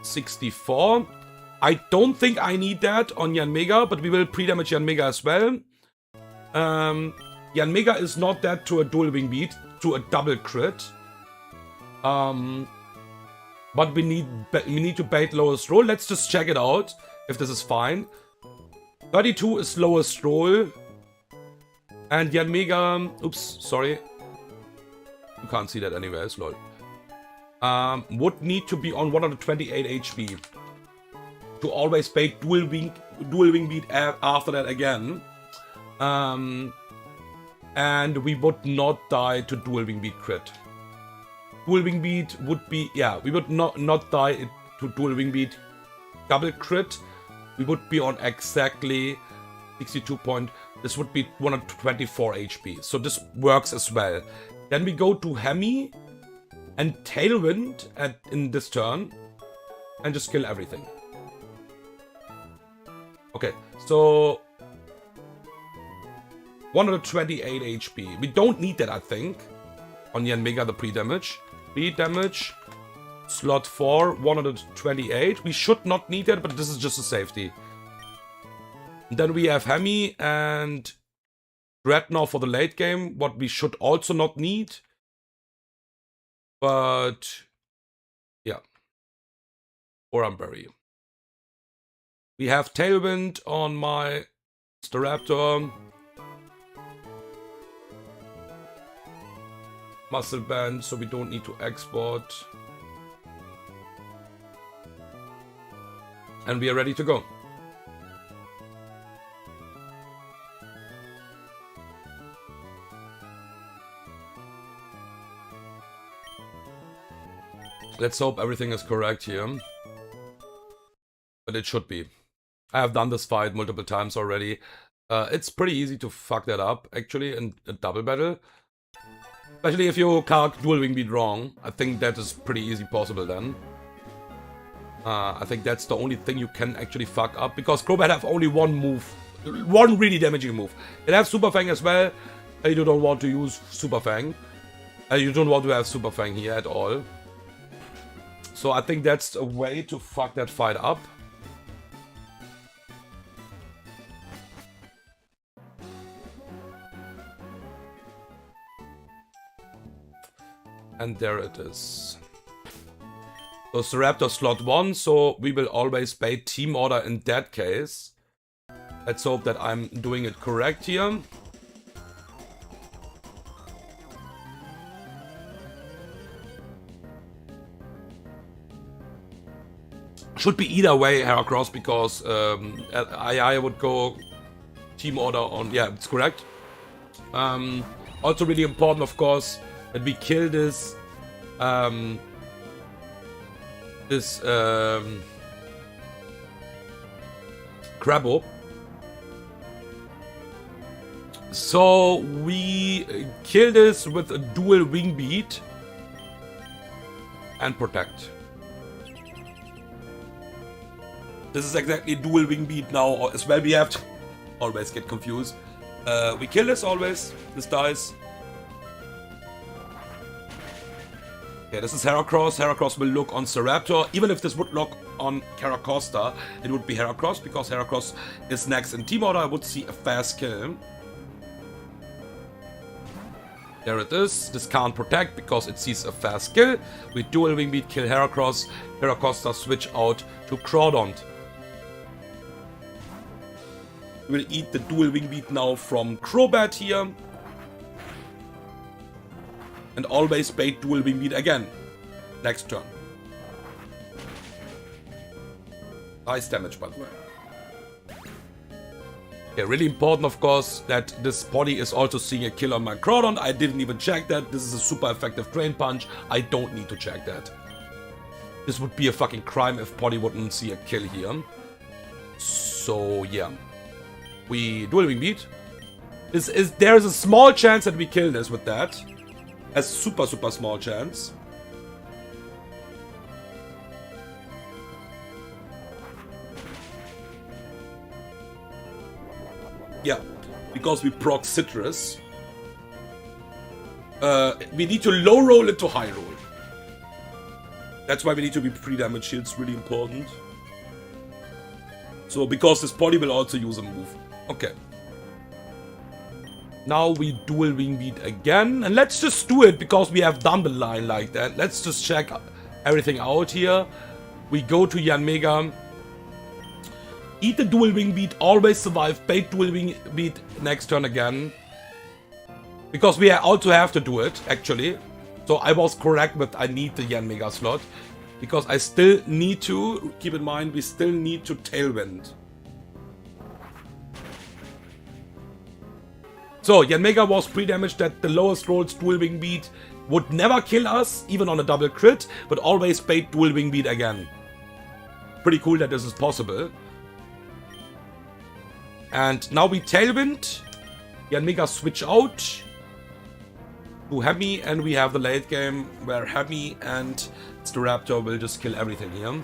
64. I don't think I need that on Yanmega, but we will pre-damage Yanmega as well. Yanmega is not that to a dual wing beat, to a double crit. But we need to bait lowest roll. Let's just check it out if this is fine. 32 is lowest roll. And Yanmega, oops, sorry. You can't see that anyways, lol. Would need to be on 128 HP. To always bait dual wing beat after that again. And we would not die to dual wing beat crit. Dual wing beat would be, yeah, we would not die to dual wing beat double crit. We would be on exactly 62 point. This would be 124 HP. So this works as well. Then we go to Hemi and Tailwind in this turn and just kill everything. Okay, so 128 HP. We don't need that, I think. On Yanmega, the pre-damage. Pre-damage. Slot 4, 128. We should not need that, but this is just a safety. Then we have Hemi and Dreadnought for the late game, what we should also not need. But, yeah. Oramberry. We have Tailwind on my Staraptor. Muscle Band, so we don't need to export. And we are ready to go. Let's hope everything is correct here. But it should be. I have done this fight multiple times already. It's pretty easy to fuck that up, actually, in a double battle. Especially if you calc dual wing beat wrong. I think that is pretty easy possible then. I think that's the only thing you can actually fuck up. Because Crobat have only one move. One really damaging move. It have Super Fang as well. You don't want to use Super Fang. You don't want to have Super Fang here at all. So I think that's a way to fuck that fight up. And there it is. So Staraptor slot 1, so we will always bait Team Order in that case. Let's hope that I'm doing it correct here. Should be either way, Heracross, because I would go Team Order on... Yeah, it's correct. Also really important, of course, that we kill this Crabbo. So we kill this with a dual wing beat and protect. This is exactly dual wing beat now as well. We have to always get confused. We kill this always. This dies. Okay, this is Heracross. Heracross will look on Staraptor. Even if this would look on Caracosta, it would be Heracross because Heracross is next in team order. I would see a fast kill. There it is. This can't protect because it sees a fast kill. We dual wing beat, kill Heracross. Caracosta switch out to Crawdont. We will eat the dual wing beat now from Crobat here. And always bait dual wing beat again. Next turn. Nice damage, by the way. Yeah, really important, of course, that this body is also seeing a kill on my Crawdont. I didn't even check that. This is a super effective Drain Punch. I don't need to check that. This would be a fucking crime if Poddy wouldn't see a kill here. So, yeah. We dual wing beat. There is a small chance that we kill this with that. A super small chance. Yeah, because we proc Citrus. We need to low roll it to high roll. That's why we need to be pre-damage here. It's really important. So, because this body will also use a move. Okay. Now we dual wing beat again. And let's just do it because we have done the line like that. Let's just check everything out here. We go to Yanmega. Eat the dual wing beat, always survive, bait dual wing beat next turn again. Because we also have to do it, actually. So I was correct, but I need the Yanmega slot. Because I still need to, keep in mind, we still need to Tailwind. So Yanmega was pre-damaged that the lowest rolls dual wing beat would never kill us, even on a double crit, but always bait dual wing beat again. Pretty cool that this is possible. And now we Tailwind. Yanmega switch out to Hemi, and we have the late game where Hemi and Staraptor will just kill everything here.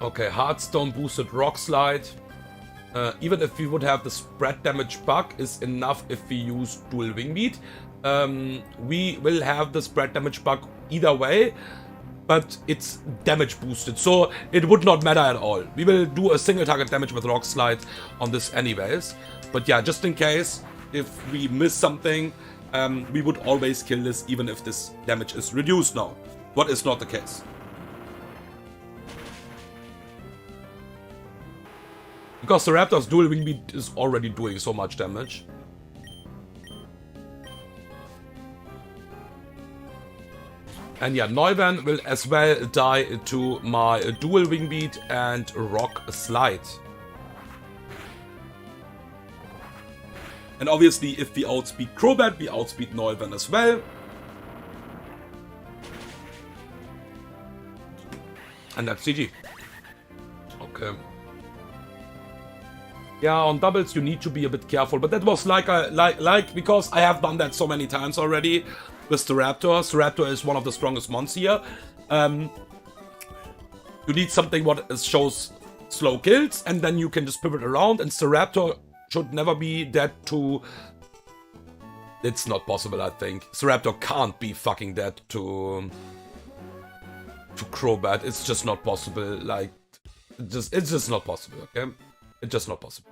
Okay, Heartstone boosted Rock Slide. Even if we would have the spread damage bug, is enough if we use dual wing beat. We will have the spread damage bug either way, but it's damage boosted, so it would not matter at all. We will do a single target damage with Rock Slide on this anyways. But yeah, just in case, if we miss something, we would always kill this even if this damage is reduced now. What is not the case. Because the Raptor's dual wing beat is already doing so much damage. And yeah, Neuven will as well die to my dual wing beat and Rock Slide. And obviously, if we outspeed Crobat, we outspeed Neuven as well. And that's GG. Okay. Yeah, on doubles you need to be a bit careful, but that was like because I have done that so many times already with the Raptor. Staraptor is one of the strongest mons here. You need something what shows slow kills, and then you can just pivot around, and Staraptor should never be dead to... It's not possible, I think. Staraptor can't be fucking dead to Crobat. It's just not possible. Like, it's just not possible, okay? It's just not possible.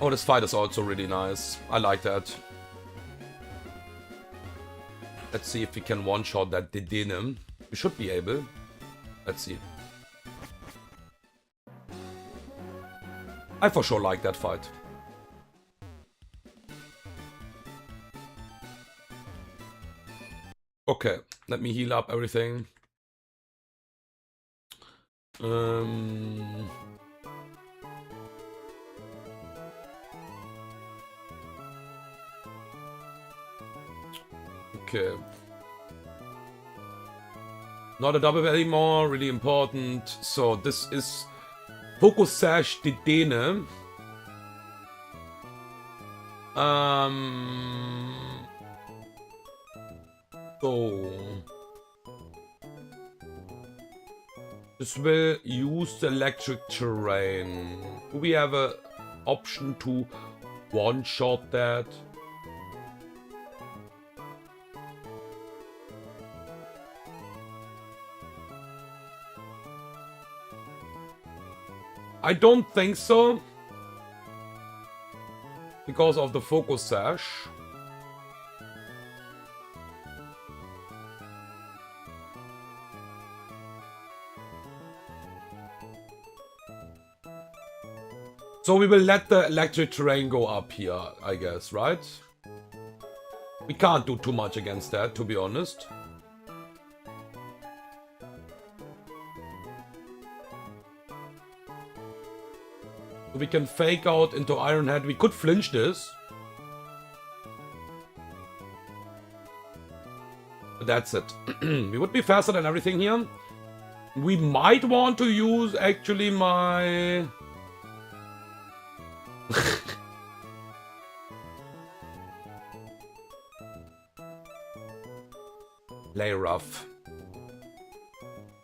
Oh, this fight is also really nice. I like that. Let's see if we can one-shot that Dedenne. We should be able. Let's see. I for sure like that fight. Okay, let me heal up everything. Okay. Not a double anymore, really important. So this is Focus Sash Dedenne. So this will use the electric terrain. Do we have an option to one-shot that? I don't think so. Because of the Focus Sash. So we will let the electric terrain go up here, I guess, right? We can't do too much against that, to be honest. We can fake out into Iron Head. We could flinch this. But that's it. We would be faster than everything here. We might want to use actually my... Play rough.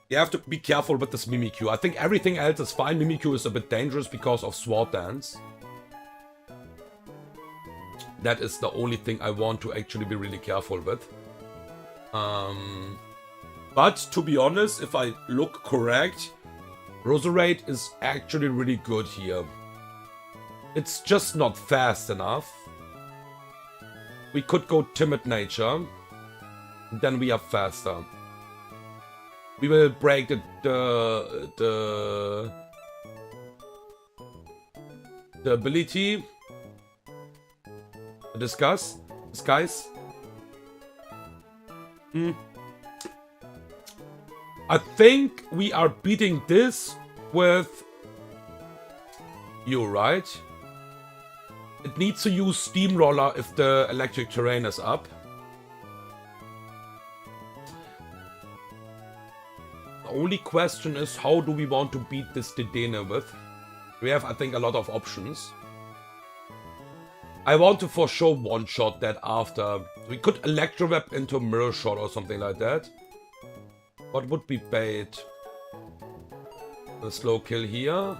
You have to be careful with this Mimikyu. I think everything else is fine. Mimikyu is a bit dangerous because of Sword Dance. That is the only thing I want to actually be really careful with. But to be honest, if I look correct, Roserade is actually really good here. It's just not fast enough. We could go Timid Nature. Then we are faster. We will break the ability. Disguise. I think we are beating this with you, right? It needs to use Steamroller if the electric terrain is up. The only question is, how do we want to beat this Dedenne with? We have, I think, a lot of options. I want to for sure one-shot that after. We could Electroweb into Mirror Shot or something like that. What would be bait? A slow kill here.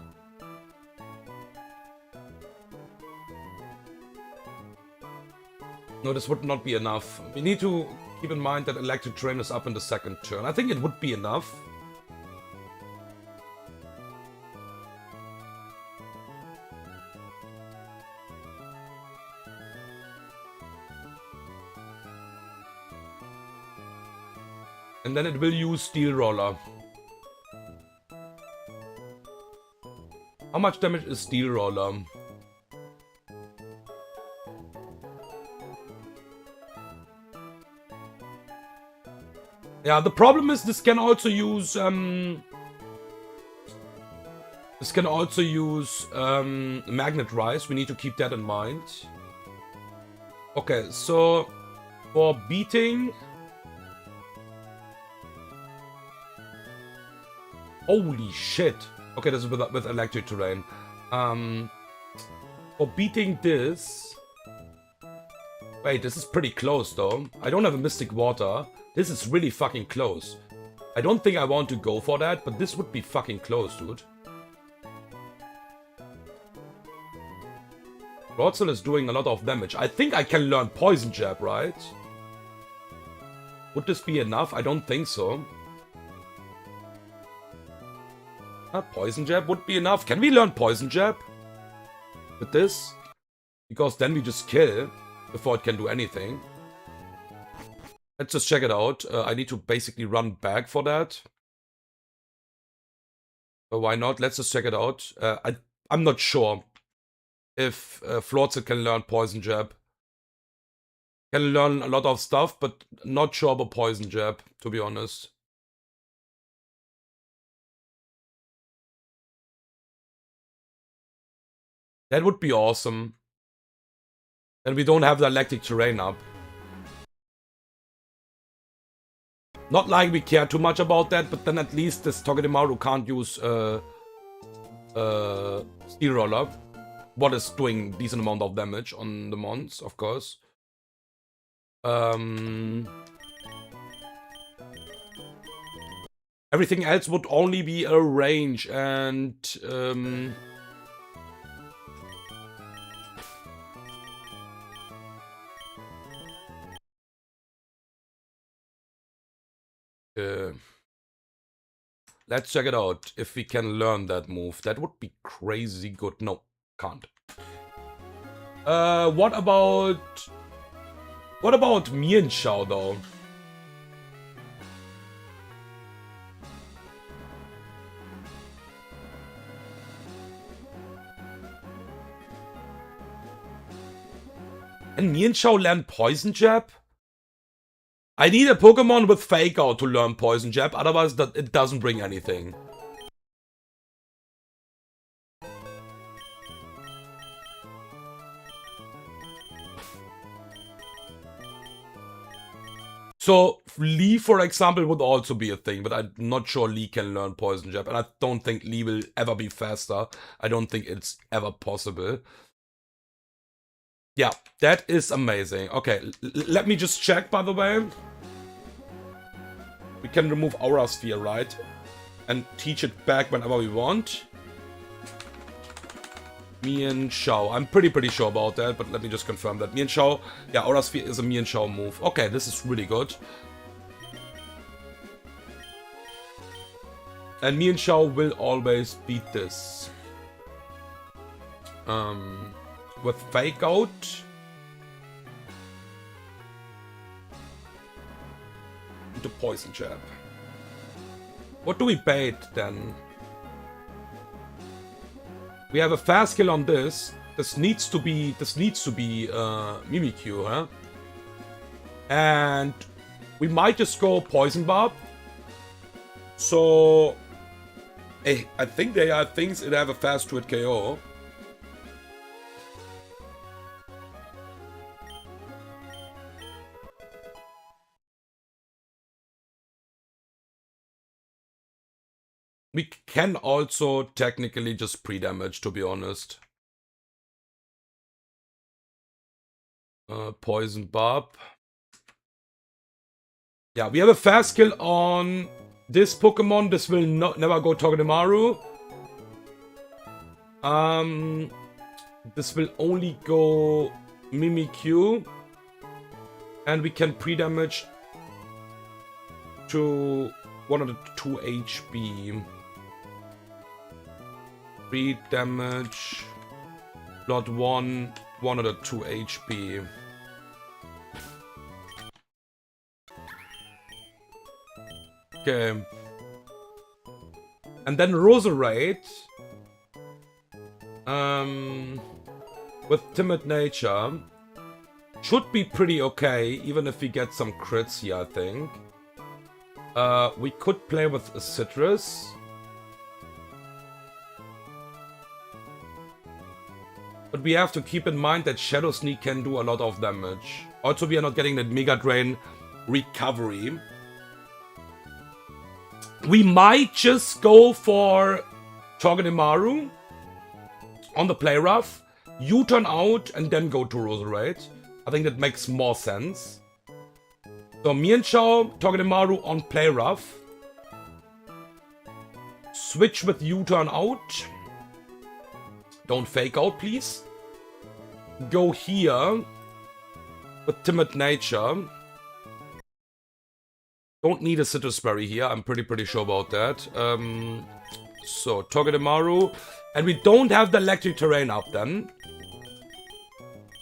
No, this would not be enough. We need to keep in mind that electric terrain is up in the second turn. I think it would be enough. And then it will use Steel Roller. How much damage is Steel Roller? Yeah, the problem is this can also use Magnet Rise. We need to keep that in mind. Okay, so for beating, holy shit. Okay, this is with electric terrain. For beating this, wait, this is pretty close though. I don't have a Mystic Water. This is really fucking close. I don't think I want to go for that, but this would be fucking close, dude. Rodsel is doing a lot of damage. I think I can learn Poison Jab, right? Would this be enough? I don't think so. Poison Jab would be enough. Can we learn Poison Jab with this? Because then we just kill before it can do anything. Let's just check it out. I need to basically run back for that. But why not? Let's just check it out. I'm not sure if Ruleset can learn Poison Jab. Can learn a lot of stuff, but not sure about Poison Jab, to be honest. That would be awesome. And we don't have the electric terrain up. Not like we care too much about that, but then at least this Togedemaru can't use Steel Roller. What is doing decent amount of damage on the mons, of course. Everything else would only be a range, and let's check it out. If we can learn that move, that would be crazy good. No, can't. What about Mian Shao though? Can Mian Shao learn Poison Jab? I need a Pokemon with Fake Out to learn Poison Jab, otherwise it doesn't bring anything. So, Lee, for example, would also be a thing, but I'm not sure Lee can learn Poison Jab, and I don't think Lee will ever be faster. I don't think it's ever possible. Yeah, that is amazing. Okay, let me just check, by the way. We can remove Aura Sphere, right? And teach it back whenever we want. Mian Shao. I'm pretty sure about that, but let me just confirm that. Mian Shao, yeah, Aura Sphere is a Mian Shao move. Okay, this is really good. And Mian Shao will always beat this. With Fake Out. Into Poison Jab. What do we bait then? We have a fast kill on this. This needs to be Mimikyu, huh? And we might just go Poison Barb. So I think they are things that have a fast to hit KO. We can also technically just pre-damage, to be honest. Poison Barb. Yeah, we have a fast kill on this Pokemon. This will never go Togedemaru. This will only go Mimikyu. And we can pre-damage to 102 HP. Pre-damage. Blood 1, 102 HP. Okay. And then Roserade. With Timid Nature. Should be pretty okay, even if we get some crits here, I think. We could play with a Citrus. But we have to keep in mind that Shadow Sneak can do a lot of damage. Also, we are not getting that Mega Drain recovery. We might just go for Togedemaru on the play rough, U-turn out, and then go to Roserade. I think that makes more sense. So Mian Shao, Togedemaru on play rough. Switch with U-turn out. Don't fake out, please. Go here with Timid Nature. Don't need a Citrus Berry here. I'm pretty sure about that. So Togedemaru, and we don't have the electric terrain up then.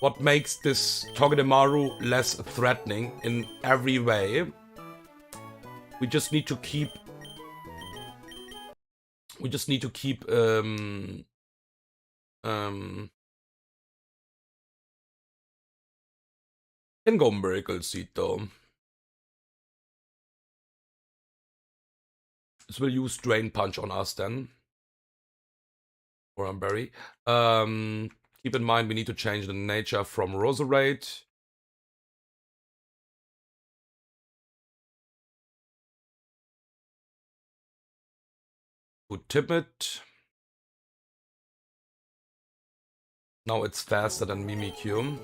what makes this Togedemaru less threatening in every way. We just need to keep... Can go Miracle Seed though. This will use Drain Punch on us then. Or Berry. Keep in mind we need to change the nature from Roserade. To Timid. Now it's faster than Mimikyu.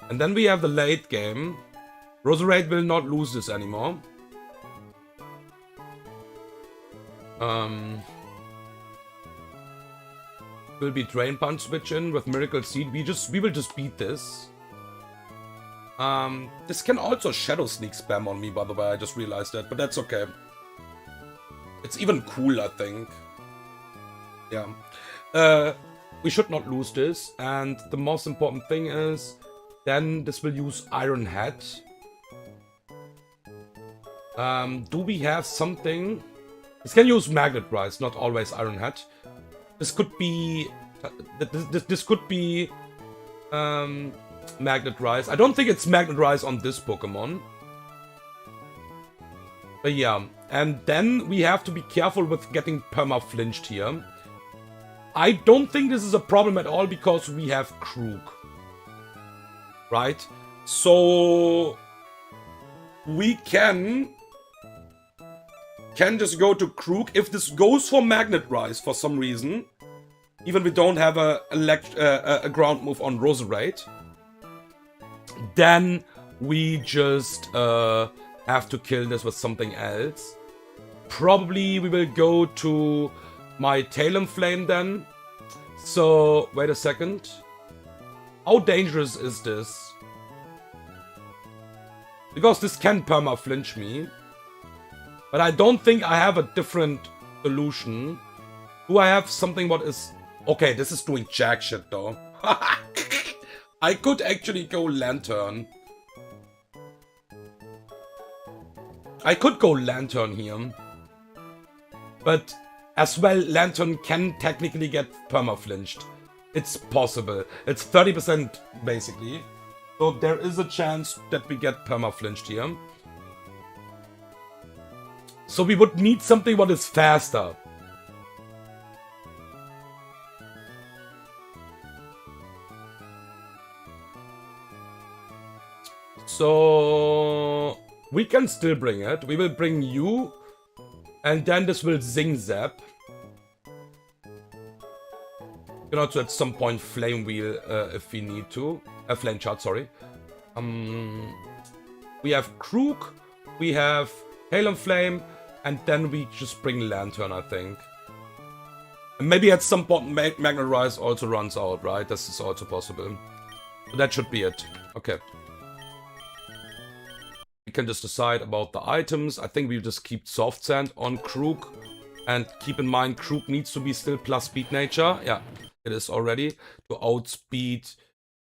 And then we have the late game. Roserade will not lose this anymore. Will be Drain Punch switch in with Miracle Seed. We will just beat this. This can also Shadow Sneak spam on me, by the way. I just realized that, but that's okay. It's even cool, I think. Yeah. We should not lose this. And the most important thing is, then this will use Iron Head. Do we have something? This can use Magnet Rise, not always Iron Head. This could be... This could be... Magnet Rise. I don't think it's Magnet Rise on this Pokemon. But yeah. And then we have to be careful with getting perma-flinched here. I don't think this is a problem at all because we have Krook. Right? So... we can just go to Krook. If this goes for Magnet Rise for some reason, even we don't have a ground move on Roserade, then we just have to kill this with something else. Probably we will go to my Talonflame then. So, wait a second. How dangerous is this? Because this can perma-flinch me. But I don't think I have a different solution. Do I have something what is... Okay, this is doing jack shit though. I could actually go Lantern. I could go Lantern here. But as well, Lantern can technically get perma-flinched. It's possible. It's 30% basically. So there is a chance that we get perma-flinched here. So we would need something what is faster. So we can still bring it. We will bring you. And then this will Zing Zap. You can also at some point Flame Wheel if we need to. Flame Chart, sorry. We have Krook. We have Talonflame. And then we just bring Lantern, I think. And maybe at some point Magnet Rise also runs out, right? This is also possible. So that should be it. Okay. We can just decide about the items. I think we'll just keep Soft Sand on Krook. And keep in mind, Krook needs to be still plus speed nature. Yeah, it is already. To outspeed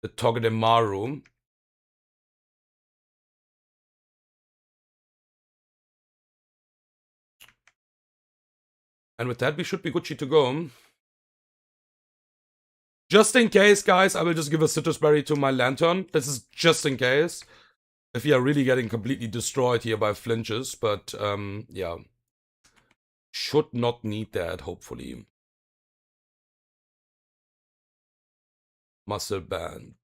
the Togedemaru. And with that, we should be Gucci to go. Just in case, guys, I will just give a Citrus Berry to my Lantern. This is just in case. If we are really getting completely destroyed here by flinches. But, yeah. Should not need that, hopefully. Muscle Band.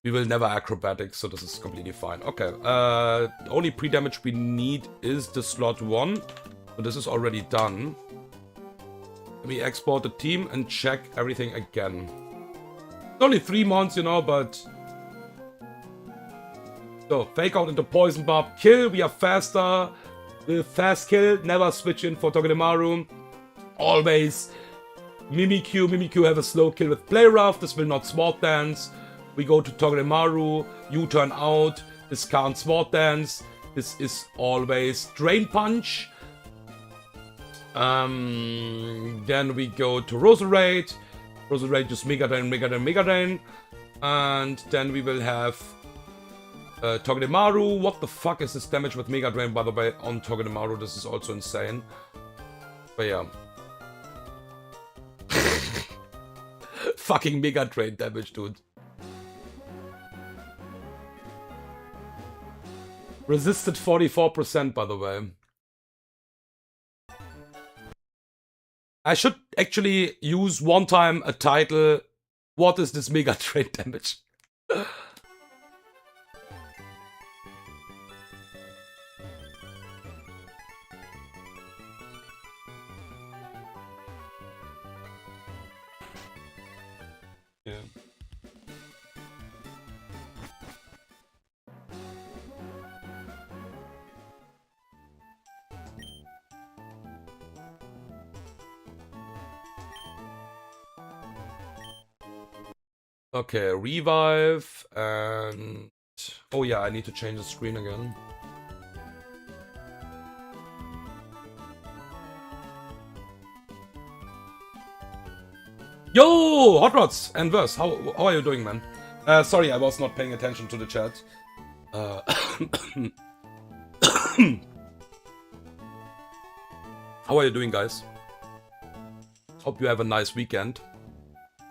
We will never acrobatics, so this is completely fine. Okay, the only pre-damage we need is the slot 1. So this is already done. Let me export the team and check everything again. It's only 3 months, you know, but... So, Fake Out into Poison Barb. Kill, we are faster. Fast kill, never switch in for Togedemaru. Always Mimikyu. Mimikyu have a slow kill with Play Rough. This will not Sword Dance. We go to Togedemaru, U-turn out, this can't Sword Dance, this is always Drain Punch. Then we go to Roserade, Frozen Rage is Mega Drain, Mega Drain, Mega Drain. And then we will have Togedemaru. What the fuck is this damage with Mega Drain, by the way, on Togedemaru? This is also insane. But yeah. Fucking Mega Drain damage, dude. Resisted 44%, by the way. I should actually use one time a title. What is this Mega Drain damage? Yeah. Okay, revive and... Oh yeah, I need to change the screen again. Yo, Hot Rods and Verse, how are you doing, man? Sorry, I was not paying attention to the chat. How are you doing, guys? Hope you have a nice weekend.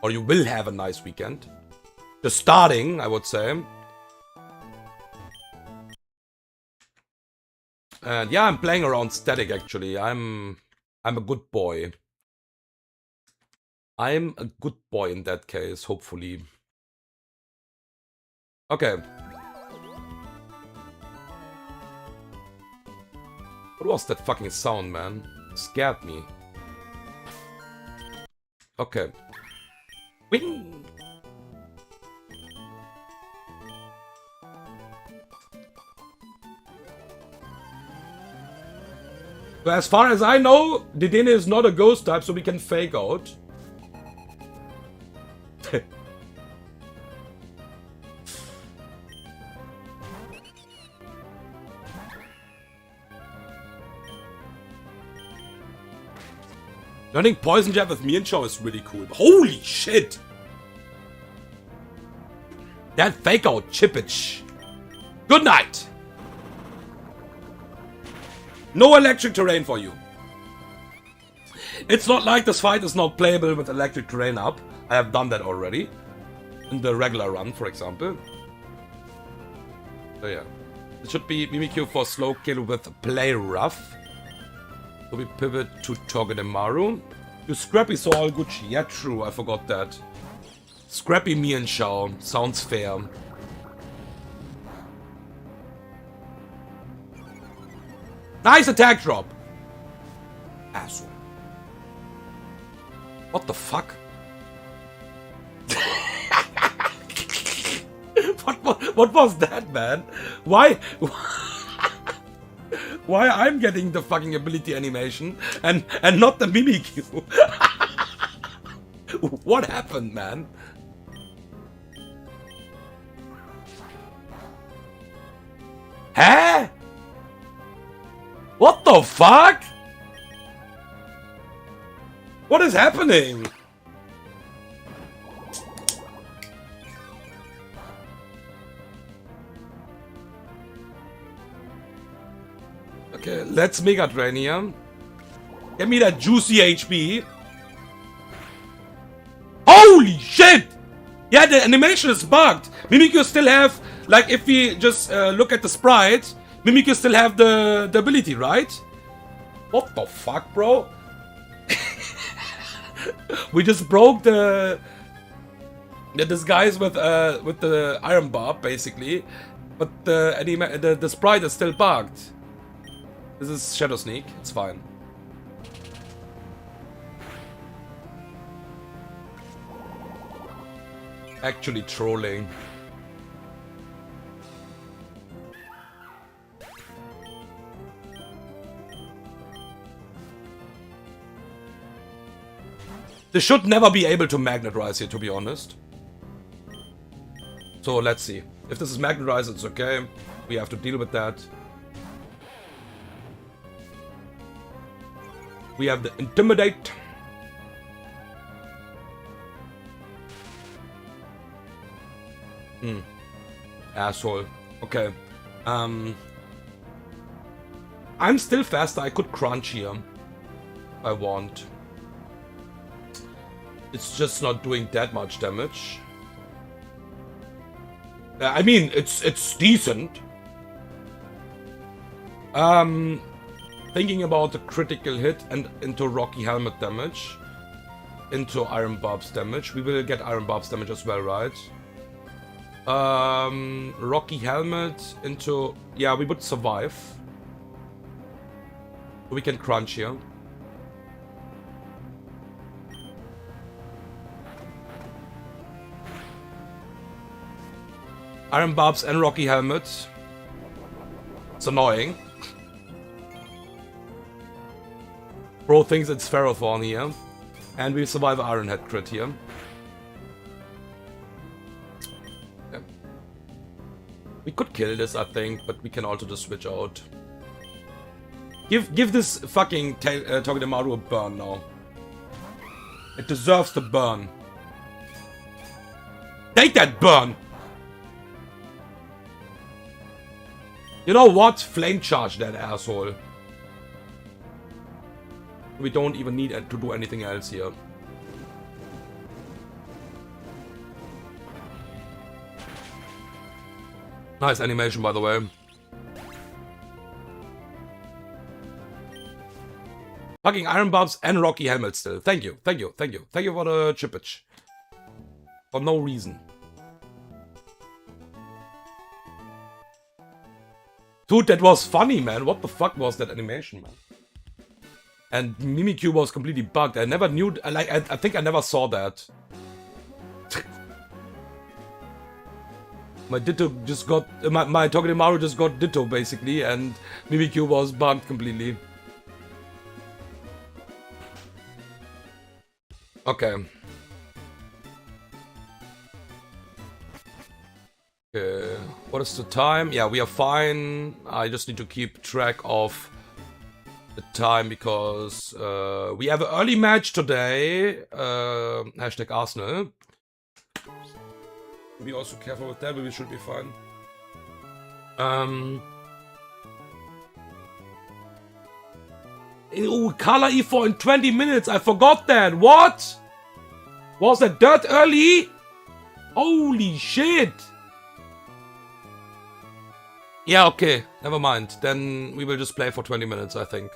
Or you will have a nice weekend. Just starting, I would say. And yeah, I'm playing around static, actually. I'm a good boy. I'm a good boy in that case, hopefully. Okay. What was that fucking sound, man? It scared me. Okay. Wing! So as far as I know, Didine is not a ghost type, so we can fake out. Learning Poison Jab with me and Show is really cool. Holy shit! That fake out, Chippage. Good night! No electric terrain for you. It's not like this fight is not playable with electric terrain up. I have done that already. In the regular run, for example. So yeah. It should be Mimikyu for slow kill with play rough. So we pivot to Togedemaru. You Scrappy saw all Gucci. Yeah, true, I forgot that. Scrappy me and Shao. Sounds fair. Nice attack drop! Asshole. What the fuck? What was that, man? Why? Why I'm getting the fucking ability animation and not the Mimikyu? What happened, man? Huh? What the fuck? What is happening? Okay, let's Mega Drain here. Give me that juicy HP. Holy shit! Yeah, the animation is bugged. Mimikyu still have, like, if we just look at the sprite, Mimikyu still have the ability, right? What the fuck, bro? We just broke the disguise with the Iron Barb, basically, but the sprite is still bugged. This is Shadow Sneak. It's fine. Actually trolling. They should never be able to Magnet Rise here, to be honest. So let's see. If this is Magnet Rise, it's okay. We have to deal with that. We have the Intimidate. Asshole. Okay. I'm still faster. I could crunch here. I want. It's just not doing that much damage. I mean, it's decent. Thinking about the critical hit and into Rocky Helmet damage. Into Iron Barbs damage. We will get Iron Barbs damage as well, right? Rocky Helmet into... Yeah, we would survive. We can crunch here. Iron Barbs and Rocky Helmet. It's annoying. Bro thinks it's Ferrothorn here. And we survive Iron Head crit here. Yeah. We could kill this, I think, but we can also just switch out. Give this fucking Togedemaru a burn now. It deserves the burn. Take that burn! You know what? Flame charge that asshole. We don't even need to do anything else here. Nice animation, by the way. Fucking Iron Barbs and Rocky Helmet still. Thank you, thank you, thank you. Thank you for the chippage. For no reason. Dude, that was funny, man. What the fuck was that animation, man? And Mimikyu was completely bugged. I never knew... Like, I think I never saw that. My Ditto just got... My Togedemaru just got Ditto, basically. And Mimikyu was bugged completely. Okay. What is the time? Yeah, we are fine. I just need to keep track of the time because we have an early match today. Hashtag Arsenal. Be also careful with that, but we should be fine. Oh, color E4 in 20 minutes. I forgot that. What? Was that dirt early? Holy shit. Yeah, okay. Never mind. Then we will just play for 20 minutes, I think.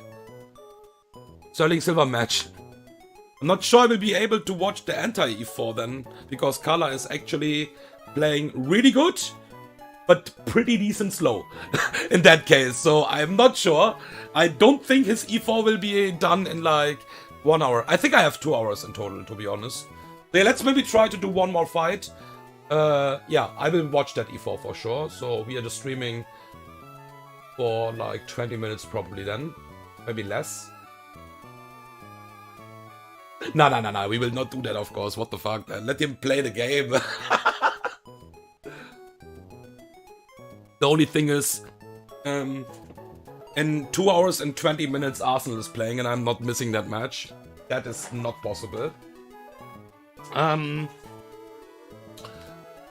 Sterling Silver match. I'm not sure I will be able to watch the anti-E4 then, because Kala is actually playing really good, but pretty decent slow in that case. So I'm not sure. I don't think his E4 will be done in like 1 hour. I think I have 2 hours in total, to be honest. Yeah, let's maybe try to do one more fight. Yeah, I will watch that E4 for sure. So we are just streaming for like 20 minutes probably then. Maybe less. No, we will not do that, of course. What the fuck, man? Let him play the game. The only thing is, in 2 hours and 20 minutes Arsenal is playing and I'm not missing that match. That is not possible.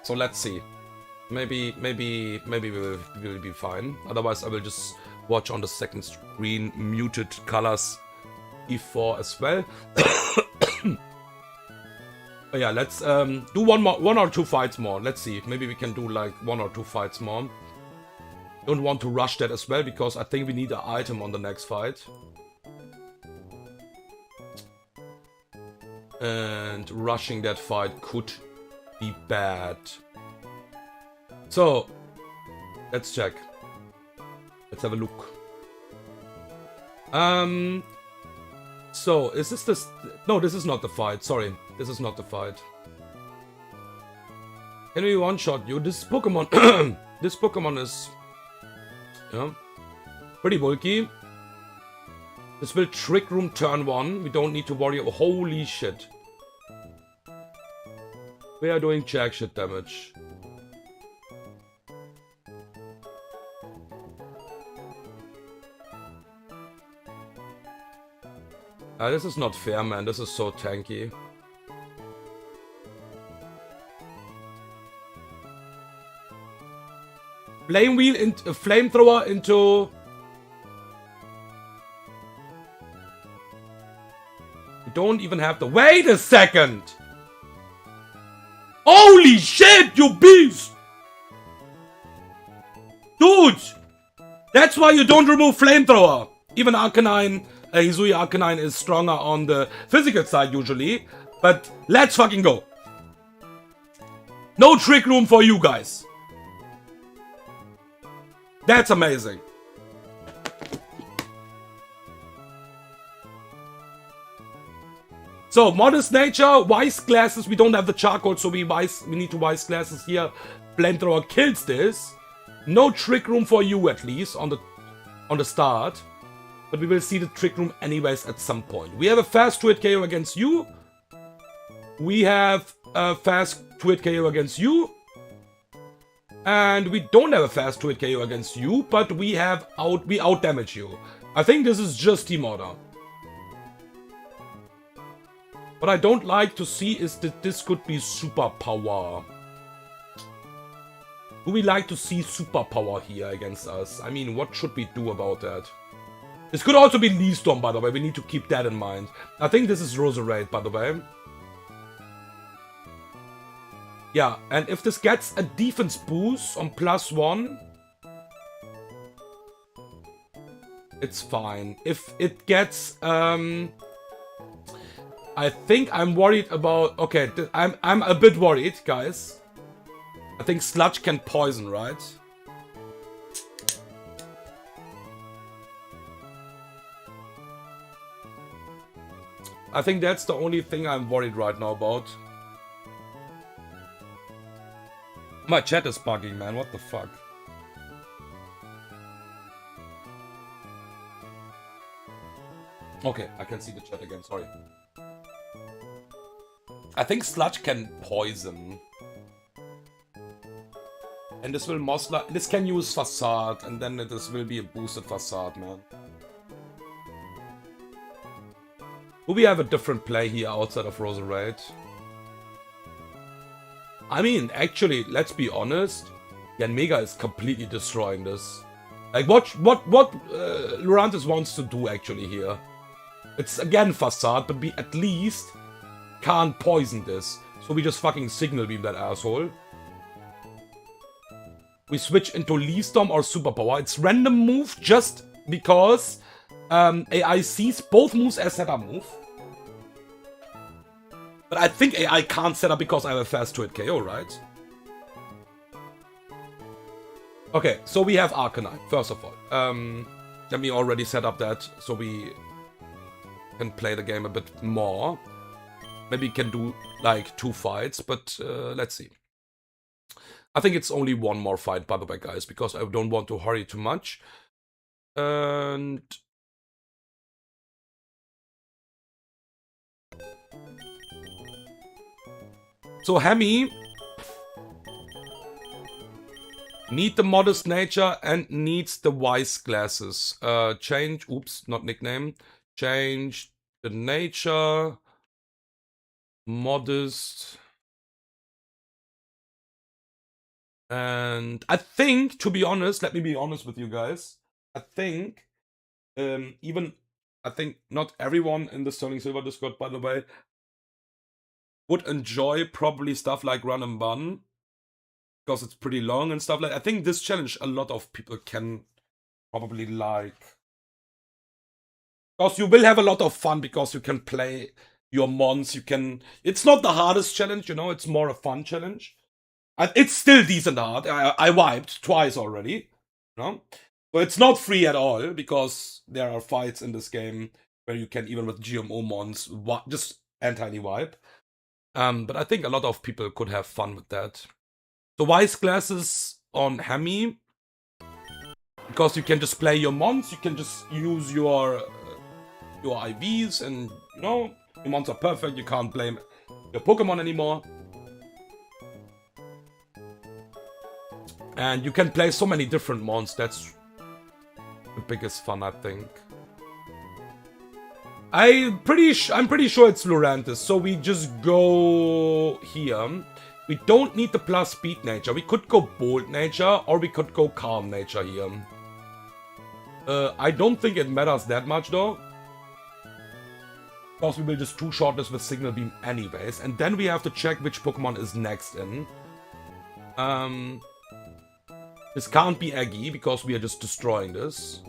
So let's see. Maybe we will be fine. Otherwise I will just watch on the second screen muted colors E4 as well. But yeah, let's do one or two fights more. Let's see. Maybe we can do like 1 or 2 fights more. Don't want to rush that as well because I think we need an item on the next fight. And rushing that fight could be bad. So, let's check. Let's have a look. So, is this no, this is not the fight. Sorry, this is not the fight. Can we one-shot you? This Pokemon... this Pokemon is... Yeah, pretty bulky. This will Trick Room turn 1. We don't need to worry. Oh, holy shit. We are doing jack shit damage. This is not fair, man. This is so tanky. Flame wheel into flamethrower into. We don't even have to. Wait a second! Holy shit, you beast! Dude! That's why you don't remove flamethrower. Even Arcanine, Hisui Arcanine is stronger on the physical side usually. But let's fucking go. No trick room for you guys. That's amazing. So, modest nature, wise glasses. We don't have the charcoal, so we need to wise glasses here. Flamethrower kills this. No trick room for you, at least on the start. But we will see the trick room anyways at some point. We have a fast 2-hit KO against you. We have a fast 2-hit KO against you. And we don't have a fast 2-hit KO against you, but we out damage you. I think this is just Team Order. What I don't like to see is that this could be superpower. Do we like to see superpower here against us? I mean, what should we do about that? This could also be Lee Storm, by the way. We need to keep that in mind. I think this is Roserade, by the way. Yeah, and if this gets a defense boost on +1, it's fine. If it gets, I think I'm worried about. Okay, I'm a bit worried, guys. I think Sludge can poison, right? I think that's the only thing I'm worried right now about. My chat is bugging, man. What the fuck? Okay, I can see the chat again. Sorry. I think Sludge can poison. And this will most likely... This can use Facade, and then this will be a boosted Facade, man. Do we have a different play here outside of Roserade? I mean, actually, let's be honest. Yanmega is completely destroying this. Like, what Lurantis wants to do actually here? It's again Facade, but we at least can't poison this. So we just fucking Signal Beam that asshole. We switch into Lee Storm or Superpower. It's random move just because AI sees both moves as setup move. But I think AI can't set up because I have a fast 2-hit KO, right? Okay, so we have Arcanine, first of all. Let me already set up that so we can play the game a bit more. Maybe we can do like 2 fights, but let's see. I think it's only 1 more fight, by the way, guys, because I don't want to hurry too much. And... So Hemi need the modest nature and needs the wise glasses. Change, oops, not nickname. Change the nature, modest. And I think, to be honest, let me be honest with you guys. I think, I think not everyone in the Sterling Silver Discord, by the way, would enjoy probably stuff like Run and Bun, because it's pretty long and stuff like. I think this challenge a lot of people can probably like, because you will have a lot of fun because you can play your mons. You can. It's not the hardest challenge, you know. It's more a fun challenge. It's still decent hard. I wiped twice already, you know. So it's not free at all because there are fights in this game where you can even with GMO mons just entirely wipe. But I think a lot of people could have fun with that. So wise glasses on Hemi, because you can just play your mons, you can just use your IVs, and you know your mons are perfect. You can't blame your Pokemon anymore, and you can play so many different mons. That's the biggest fun, I think. I'm pretty sure it's Lurantis, so we just go here. We don't need the plus speed nature. We could go bold nature or we could go calm nature here. I don't think it matters that much though. Because we will just two-shot this with Signal Beam anyways. And then we have to check which Pokemon is next in. This can't be Aggie because we are just destroying this.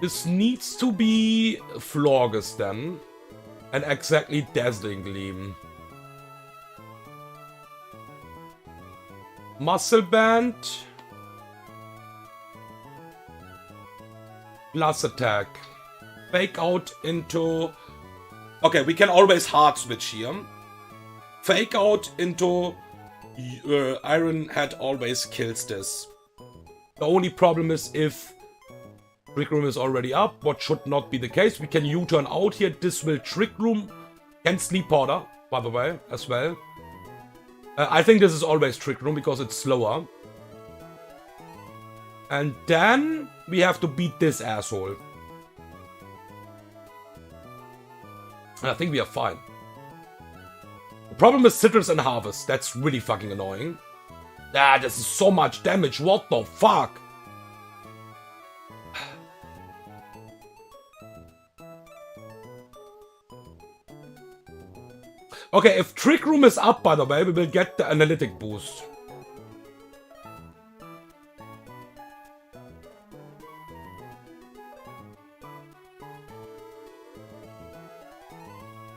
This needs to be Florges then. And exactly Dazzling Gleam. Muscle Band. Plus Attack. Fake Out into... Okay, we can always hard switch here. Fake Out into Iron Head always kills this. The only problem is if Trick Room is already up, what should not be the case. We can U-turn out here. This will Trick Room and Sleep Powder, by the way, as well. I think this is always Trick Room because it's slower. And then we have to beat this asshole. I think we are fine. The problem is Citrus and Harvest. That's really fucking annoying. Ah, this is so much damage. What the fuck? Okay, if Trick Room is up, by the way, we will get the Analytic boost.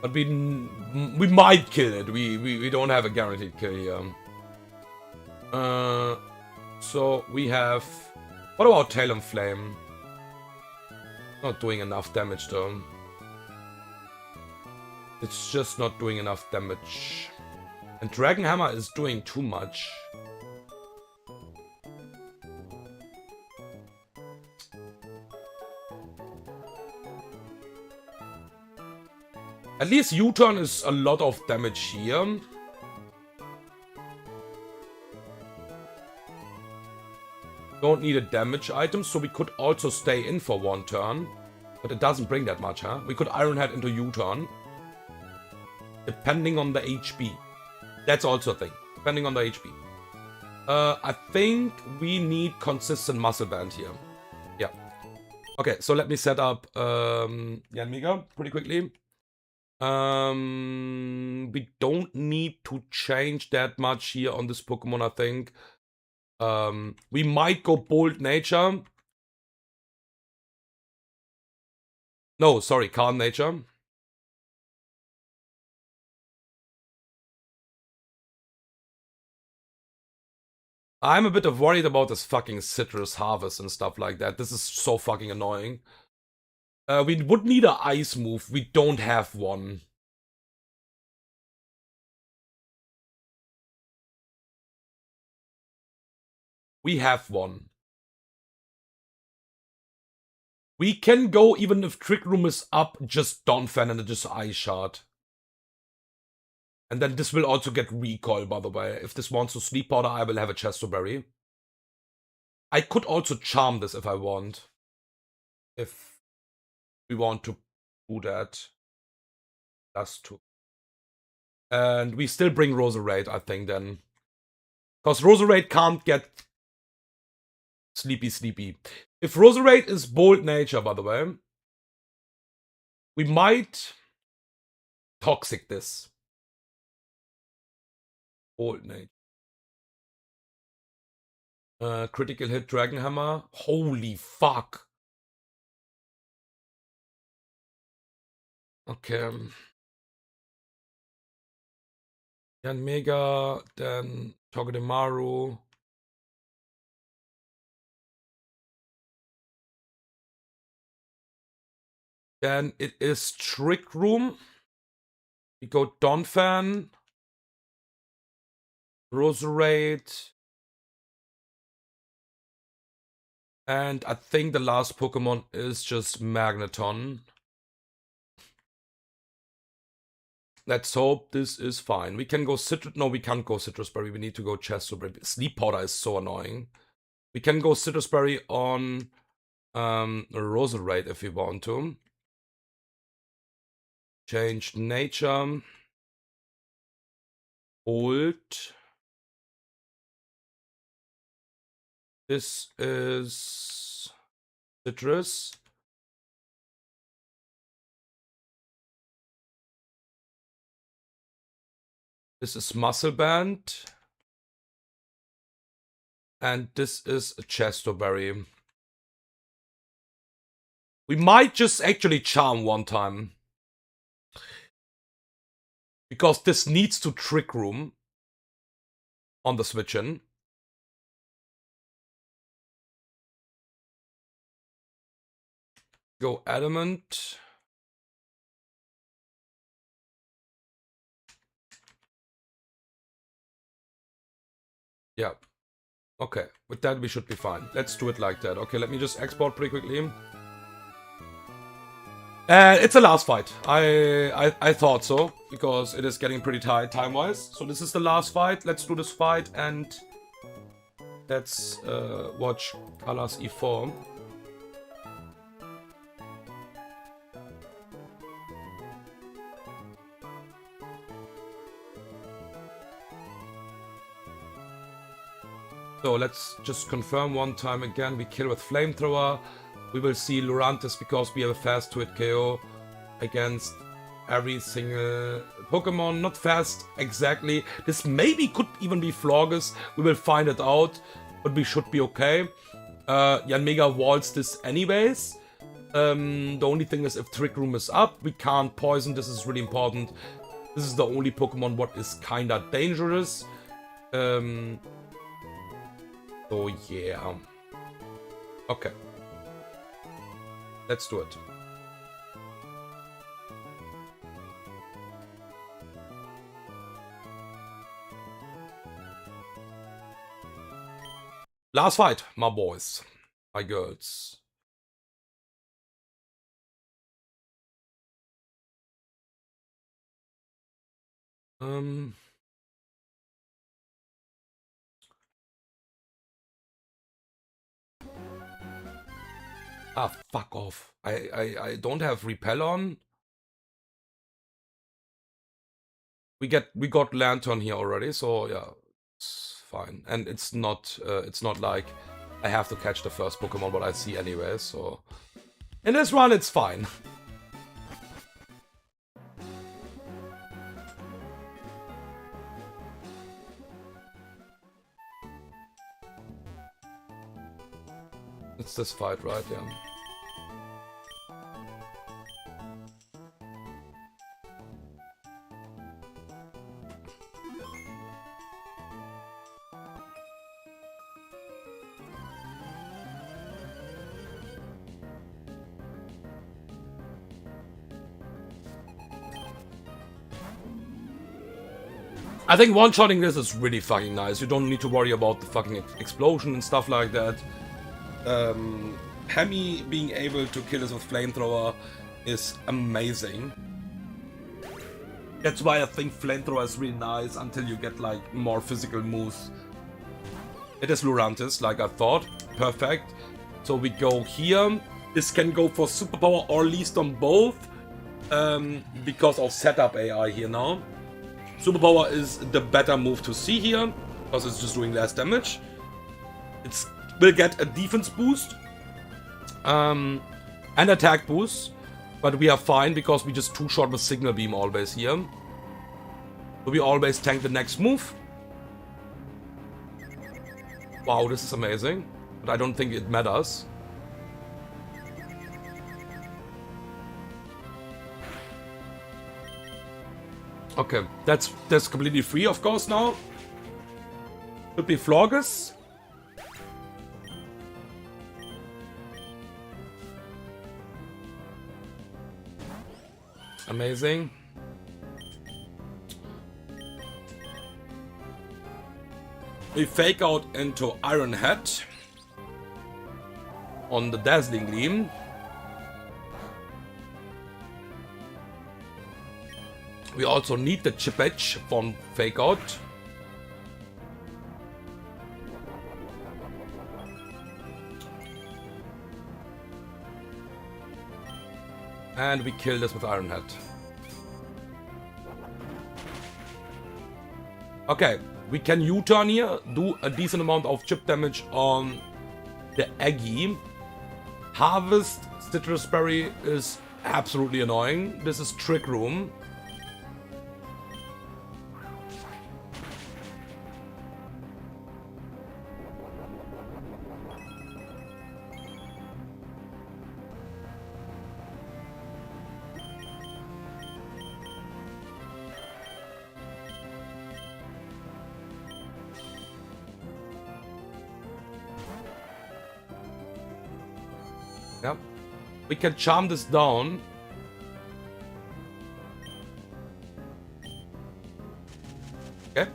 But we might kill it. We don't have a guaranteed kill here. So we have... What about Talonflame? Not doing enough damage though. It's just not doing enough damage. And Dragon Hammer is doing too much. At least U-turn is a lot of damage here. Don't need a damage item, so we could also stay in for one turn. But it doesn't bring that much, huh? We could Iron Head into U-turn. Depending on the HP. That's also a thing. Depending on the HP. I think we need consistent Muscle Band here. Yeah. Okay, so let me set up Yanmega pretty quickly. We don't need to change that much here on this Pokemon, I think. We might go Bold Nature. No, sorry, Calm Nature. I'm a bit worried about this fucking Citrus Harvest and stuff like that. This is so fucking annoying. We would need an Ice move. We don't have one. We have one. We can go, even if Trick Room is up, just Donphan and just Ice Shard. And then this will also get recoil, by the way. If this wants to Sleep Powder, I will have a Chesterberry. I could also Charm this if I want. If we want to do that. That's two. And we still bring Roserade, I think, then. Because Roserade can't get Sleepy. If Roserade is Bold Nature, by the way, we might Toxic this. Bold Nature. Critical hit Dragon Hammer. Holy fuck. Okay. Yanmega, then Togedemaru. Then it is Trick Room. We go Donphan. Roserade. And I think the last Pokemon is just Magneton. Let's hope this is fine. We can go Citrus... No, we can't go Citrus Berry. We need to go Chesterberry. Sleep Powder is so annoying. We can go Citrus Berry on Roserate if we want to. Change nature. Hold. This is citrus. This is muscle band. And this is a chestoberry. We might just actually charm one time. Because this needs to trick room on the switch in. Go adamant. Yeah. Okay, with that we should be fine. Let's do it like that. Okay, let me just export pretty quickly. It's a last fight. I thought so, because it is getting pretty tight time-wise. So this is the last fight. Let's do this fight and let's watch Colors E4. So let's just confirm one time again. We kill with Flamethrower. We will see Lurantis because we have a fast to hit KO against every single Pokemon. Not fast exactly. This maybe could even be Florges. We will find it out, but we should be okay. Yanmega walls this anyways. The only thing is if Trick Room is up, we can't poison. This is really important. This is the only Pokemon what is kinda dangerous. So yeah. Okay. Let's do it. Last fight, my boys. My girls. Ah, fuck off. I don't have repel on. We got Lantern here already, so yeah, it's fine. And it's not like I have to catch the first Pokemon what I see anyway, so in this run it's fine. It's this fight, right? Yeah. I think one-shotting this is really fucking nice. You don't need to worry about the fucking explosion and stuff like that. Hemi being able to kill us with Flamethrower is amazing. That's why I think Flamethrower is really nice until you get like more physical moves. It is Lurantis, like I thought. Perfect. So we go here. This can go for Superpower or least on both. Because of setup AI here now. Superpower is the better move to see here, because it's just doing less damage. It will get a defense boost and attack boost, but we are fine because we just two-shot with Signal Beam always here. So we always tank the next move. Wow, this is amazing, but I don't think it matters. Okay, that's completely free, of course, now. Should be Florges. Amazing. We fake out into Iron Head on the Dazzling Gleam. We also need the Chip Edge from Fake Out. And we kill this with Iron Head. Okay, we can U-turn here, do a decent amount of chip damage on the Eggy. Harvest Citrus Berry is absolutely annoying. This is Trick Room. Yep. We can charm this down. Okay.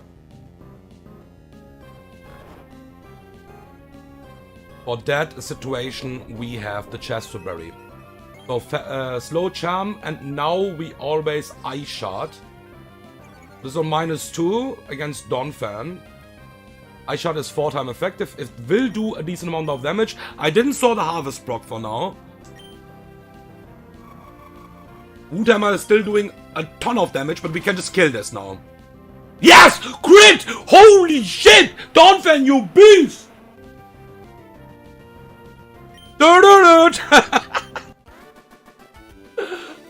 For that situation, we have the Chesterberry. So slow charm, and now we always Ice Shard. This is on -2 against Donphan. Ice Shard is 4 times effective. It will do a decent amount of damage. I didn't saw the Harvest proc for now. Woodhammer is still doing a ton of damage, but we can just kill this now. Yes! Crit! Holy shit! Donphan, you beast!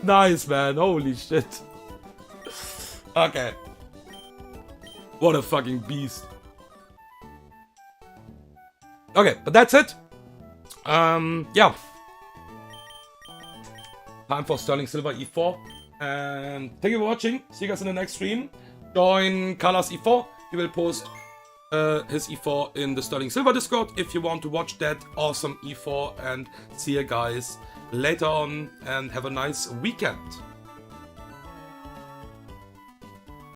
Nice, man. Holy shit. Okay. What a fucking beast. Okay, but that's it. Yeah. Time for Sterling Silver E4. And thank you for watching. See you guys in the next stream. Join Carlos E4. He will post his E4 in the Sterling Silver Discord if you want to watch that awesome E4. And see you guys later on and have a nice weekend.